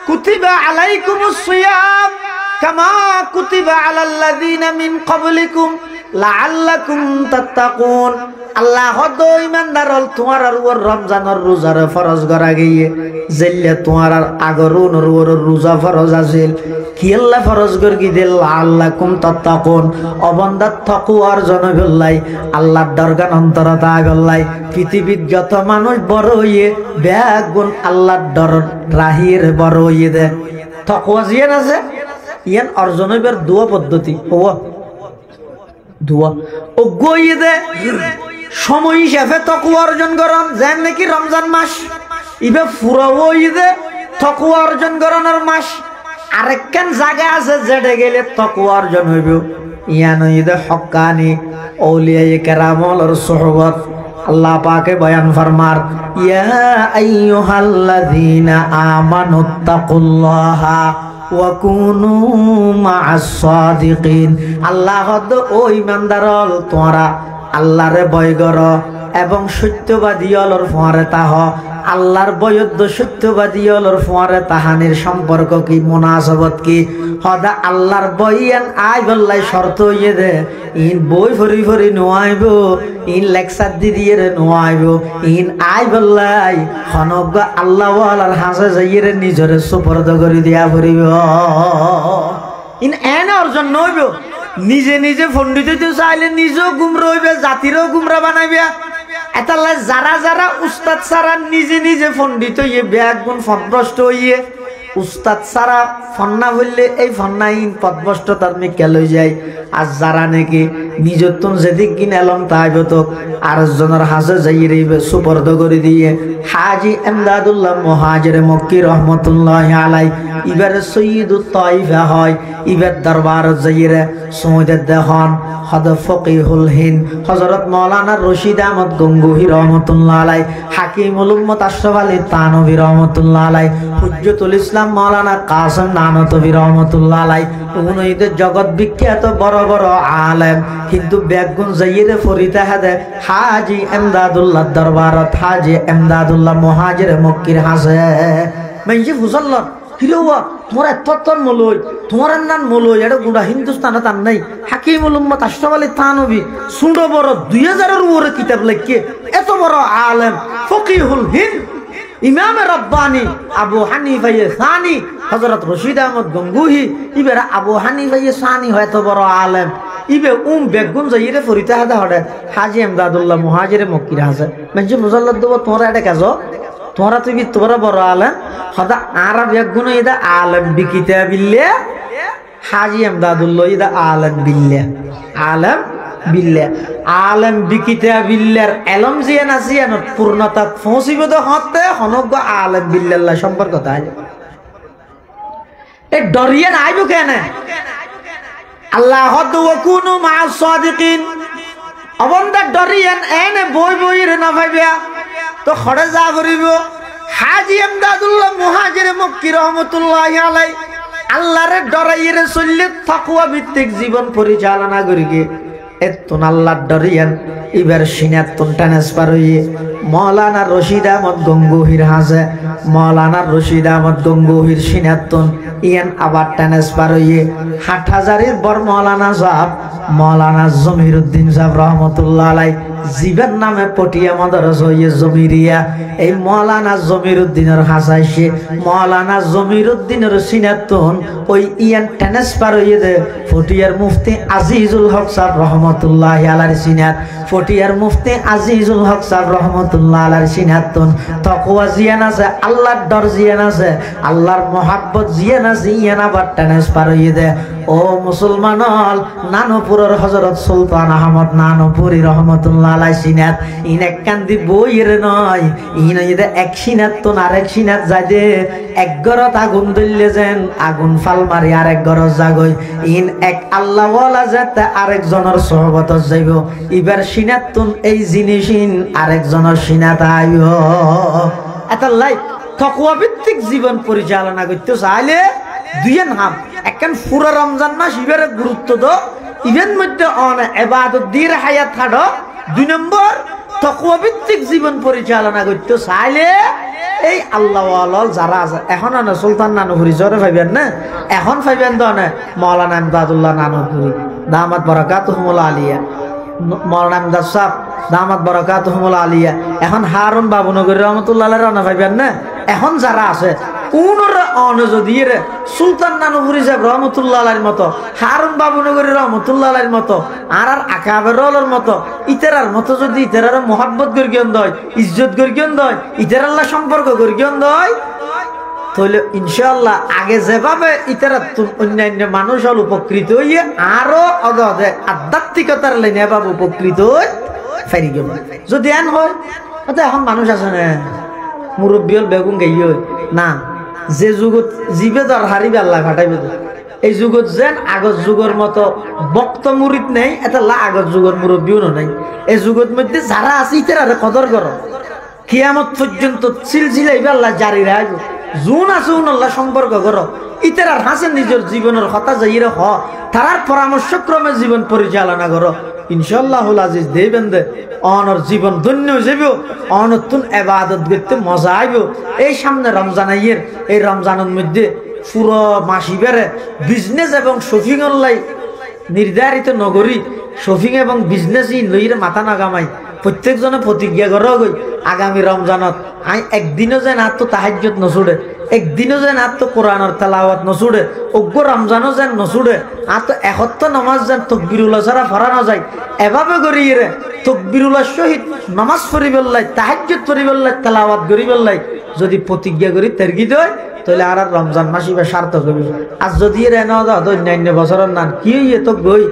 কুতিবা আলাইকুমুস সিয়াম কামা কুতিবা আলাল্লাযীনা মিন ক্বাবলিকুম লাআল্লাকুম তাত্তাকুন আল্লাহ হদ ইমানদার হল তোমার আর রমজানের রোজার ফরজ করা গিয়ে জেলে তোমার আর আগরুন রোজা ফরজ আছিল কি আল্লাহ ফরজ করে কি দিল লাআল্লাকুম তাত্তাকুন অবন্দাত তাকওয়ার জন্য বললাই আল্লাহর দরগান অন্তরতা বললাই পৃথিবীর যত মানুষ বড় হইয়ে বেগুন আল্লাহর ডর রাহির বড় হইয়ে দে তাকওয়া জিয়ান আছে ইয়ান অর্জন হইবার দুয়া পদ্ধতি ও দুয়া ও গইয়ে দে সময় হিসাবে তাকওয়া অর্জন করন যেন নাকি রমজান মাস ইবে ফুরাও ঈদে তাকওয়া অর্জন করানোর মাস আরেকখান জায়গা আছে যেটা গেলে তাকওয়া অর্জন হইব ইয়ানো ইদে হক্কানি আউলিয়ায়ে কেরামর সুহবত আল্লাহ পাকে বয়ান ফরমার ইয়া আইয়ুহাল্লাযীনা আমানুত্তাকুল্লাহা ওয়া কুনু মা'আস সাদিকিন। আল্লাহ ও ঈমানদারল তোমরা আল্লাহরে ভয় করো এবং সত্যবাদী অলর ফোয়ারে তাহ। আল্লাহর বৈদ্য সত্যবাদী অলর ফোয়ারে তাহানির সম্পর্ক কি, মুনাসাবত কি? হদা আল্লাহর বইয়ান আই বল্লাই শর্ত ইয়ে দে ইন বই ফরি ফরি নোয়াইব, ইন লেকচার দিয়ে নোয়াইব, ইন আই বল্লাই হনজ্ঞ আল্লাহ আল্লাহর হাসে যাইয়ে নিজরে সুপর্দ করে দিয়া ফুরিব। ইন এনে অর্জন নইব, নিজে নিজে পণ্ডিত চাইলে নিজেও গুমরা হইবে, জাতিরও গুমরা বানাইবে। এতাল্লাই যারা যারা উস্তাদ সারা নিজে নিজে পণ্ডিত হইয়ে ব্যাগ গুণ ফনভ্রষ্ট হইয়ে, উস্তাদ সারা ফন্না বললে এই ফন্নাহীন পথভ্রষ্ট তার মিক্কা লই যায়। আর যারা নাকি নিজের তুন যেদিক কিন এলম তাইব তো আরেকজনের হাজে যাইয়ে রইবে সুপর্দ করে দিয়ে। হাজি এমদাদুল্লাহ মুহাজির মক্কি রহমতুল্লাহ আলাই ইবারে সৈয়দুত তাইফা হয়, ইবার দরবারত যাইয়ে সৌদের দেহন হদ ফকিহুল হিন্দ হযরত মাওলানা রশিদ আহমদ গঙ্গোহী রহমতুল্লাহ আলাই, হাকিমুল উম্মত আশরাফ আলী তানভী রহমতুল্লাহ আলাই, হুজ্জতুল ইসলাম মাওলানা কাসেম নানতভী রহমতুল্লাহ আলাই, উনইদের জগৎ বিখ্যাত বড় বড় আলেম। কিন্তু বেগুন যাইয়ে ফরিতে হাদে হাজি এমদাদুল্লাহ দরবারত হাজি এমদাদুল্লাহ মুহাজির মক্কির হাসে মাইজি ফুসল্লা হিরোয়া তোমার এত মলই তোমার নাম মলই এটা গুড়া হিন্দুস্তানে তার নাই। হাকিমুল উম্মত আশরাফ আলী থানভী সুন্দর বড় 2000-এর উপরে কিতাব লেখে, এত বড় আলেম ফকিহুল হিন্দ ইমাম রব্বানি আবু হানিফা সানি হযরত রশিদ আহমদ গঙ্গোহী ইবেরা আবু হানিফা সানি হয় এত বড় আলেম। ইবে বেগুন যাইয়ে ফরিতে হাদা হড়ে হাজি এমদাদুল্লাহ মুহাজির মক্কির হাসে মানজি মুজাল্লাদ দেব তোমরা এটা কাজ তোমরা তুই তোমরা বড় আলেম হদা আর বেগুন ইদা আলেম বিকিতা বিল্লে হাজি এমদাদুল্লাহ ইদা আলেম বিল্লে আলেম বিল্লে আলেম বিকিতা বিল্লার এলম জিয়ান আসিয়ান পূর্ণতা পৌঁছিব তো হতে হনজ্ঞ আলেম বিল্লাল্লাহ সম্পর্ক তাই এ ডরিয়ান আইব কেন? আল্লাহ হদ ওয়া কুনু মা'আস সাদিকিন অবন্দা ডরিয়ান এনে বই বই রে না ভাইবা তো খড়ে যা করিব। হাজি এমদাদুল্লাহ মুহাজির মক্কি রহমতুল্লাহ আলাই আল্লাহরে ডরাইয়ে চললে তাকওয়া ভিত্তিক জীবন পরিচালনা করিগে এতন আল্লাহ ডরিয়ান এবার সিনাতুন ট্রান্সফার হইয়ে মাওলানা রশিদ আহমদ গঙ্গোহীর হাসে মাওলানা রশিদ আহমদ গঙ্গোহীর সিনাতুন ইয়ান আবার ট্রান্সফার হইয়ে হাটহাজারির বর মাওলানা সাহেব মাওলানা জমিরউদ্দিন সাহেব রহমতুল্লাহ আলাই জীবের নামে পটিয়া মাদ্রাস হইয়ে জমিরিয়া। এই মাওলানা জমিরউদ্দিনের হাসাইছে মাওলানা জমিরউদ্দিনের সিনাতুন ওই ইয়ান ট্রান্সফার হইয়ে দে পটিয়ার মুফতি আজিজুল হক সাহেব রহমতুল্লাহ আলাইহির সিনাত পটিয়ার মুফতি আজিজুল হক সাহেব রহমতুল্লাহ আলাইহির সিনাতুন তাকওয়া জিয়ান আছে, আল্লাহর ডর জিয়ান আছে, আল্লাহর মহব্বত জিয়ান আছে, ইয়ান আবার ট্রান্সফার হইয়ে দে। ও মুসলমানল নানপুরের হযরত সুলতান আহমদ নানপুরি রহমতুল্লাহ আলাইহি সিনাত ইন এক কান্দি বইয়ের নয় ইন ইদে এক সিনাত তো আরেক সিনাত যায় দে এক গরত আগুন ধরলে যেন আগুন ফাল মারি আরেক গরত জাগই ইন এক আল্লাহ ওয়ালা যাতে আরেকজনের সোহবত যাইব ইবার সিনাতুন এই জিনিসিন আরেকজনের সিনাত আইব। এটা লাই তাকওয়া ভিত্তিক জীবন পরিচালনা করতে চাইলে দুইয়ের নাম একখান পুরো রমজান মাস ইবারে গুরুত্ব দো ইভেন মধ্যে অনেক ইবাদত দিয়ে হায়াত থাকো। 2 নম্বর তাকওয়া ভিত্তিক জীবন পরিচালনা করতে চাইলে এই আল্লাহ ওয়ালা যারা আছে এখন না সুলতান নানুপুরি জোরে ভাইবেন না এখন ভাইবেন তো না মাওলানা এমদাদুল্লাহ নানুপুরি দামাত বারাকাতুহুল আলিয়া মাওলানা এমদাদ সাহেব দামাত বারাকাতুহুল আলিয়া এখন হারুন বাবুনগরী রহমতুল্লাহ আলাইহি রানা ভাইবেন না এখন যারা আছে কোনরা অনজদি রে সুলতান নানুপুরি সাহেব রহমতুল্লাহ আলাইহির মতো হারুন বাবুনগরী রহমতুল্লাহ আলাইহির মতো আর আকাবেরর মতো ইতারার মতো যদি ইতারার মোহাব্বত করিয়ন দয় ইজ্জত করিয়ন দয় ইতার আল্লাহ সম্পর্ক করিয়ন দয় তাহলে ইনশাআল্লাহ আগে যেভাবে ইতারা অন্যান্য মানুষ হল উপকৃত হইয়ে আরো অদে আধ্যাত্মিকতার লাইনে এভাবে উপকৃত হই ফেরি গেল। যদি এন হয় এখন মানুষ আছে না মুরব্বী হল বেগুন গাইয় না যে যুগত জিবে দর হারিবে আল্লাহ ফাটাইবে এই যুগত যেন আগত যুগের মতো বক্ত মুরিদ নেই, এটা আগত যুগের মুরব্বীও নাই। এই যুগত মধ্যে যারা আছে ইতারা কদর করো, কিয়ামত পর্যন্ত সিলসিলা আল্লাহ জারি রাখবো। জুন আছে আল্লাহ সম্পর্ক করো, ইতারার হাসে নিজের জীবনের কথা যাইরে হ, তারার পরামর্শক্রমে জীবন পরিচালনা করো। ইনশাআল্লাহুল আজিজ দেবেন দে অনর জীবন ধন্য হয়ে যাব, অনতুন ইবাদত করতে মজা আইব। এই সামনে রমজান আইয়ের, এই রমজানের মধ্যে পুরো মাসি বেড়ে বিজনেস এবং শপিং লাই নির্ধারিত নগরী শপিং এবং বিজনেস লইরে মাথা নাগামাই প্রত্যেকজনে প্রতিজ্ঞা করা গই আগামী রমজানত আই একদিনও যেন আর তো তাহাজ্জুদ নছুড়ে, একদিনও যেন আর তো কোরআনের তেলাওয়াত নছুড়ে, অজ্ঞ রমজানও যেন নছুড়ে, আর তো একত্র নামাজ যেন তকবিরুল্লাহ ছাড়া ফরানো যায়। এভাবে করিয়ে তকবিরুল্লাহ সহিত নামাজ পড়িবেল্লাই, তাহাজ্জুদ পড়িবেল্লাই, তেলাওয়াত করিবেল্লাই যদি প্রতিজ্ঞা করি তেরগি দেয়, তাহলে আর রমজান মাসি বা সার্থক হবে। আর যদি এর অন্যান্য বছরের নান কি হইয়ে তো গই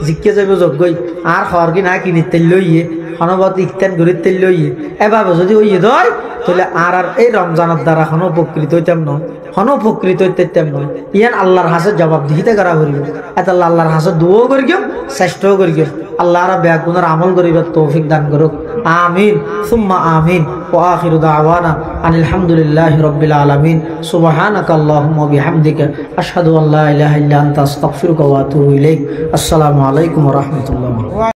জিজ্ঞে যাবে যোগ্যই আর হওয়ার কি না কিনি তেল লইয়ে হনবত ইত্যান করি তেল লইয়ে এভাবে যদি ওইয়ে দেয়, তাহলে আর এই রমজানের দ্বারা হন উপকৃত হইতাম নয়, হন উপকৃত হইতাম নয়। ইয়ান আল্লাহর হাসে জবাব দিতে করা করিব, এত আল্লাহর হাসে দুও করি গিয়ে চেষ্টাও করি গিয়ে আল্লাহ বেয়া গুণের আমল করিবার তৌফিক দান করুক। আমিন সুম্মা আমিন। ওয়া আখিরু দাওয়ানা আনিল হামদুলিল্লাহি রাব্বিল আলামিন। সুবহানাকা আল্লাহুম্মা ওয়া বিহামদিকা আশহাদু আল্লা ইলাহা ইল্লা আনতা আস্তাগফিরুকা ওয়া আতুবু ইলাইক। আসসালামু আলাইকুম ওয়া রাহমাতুল্লাহ।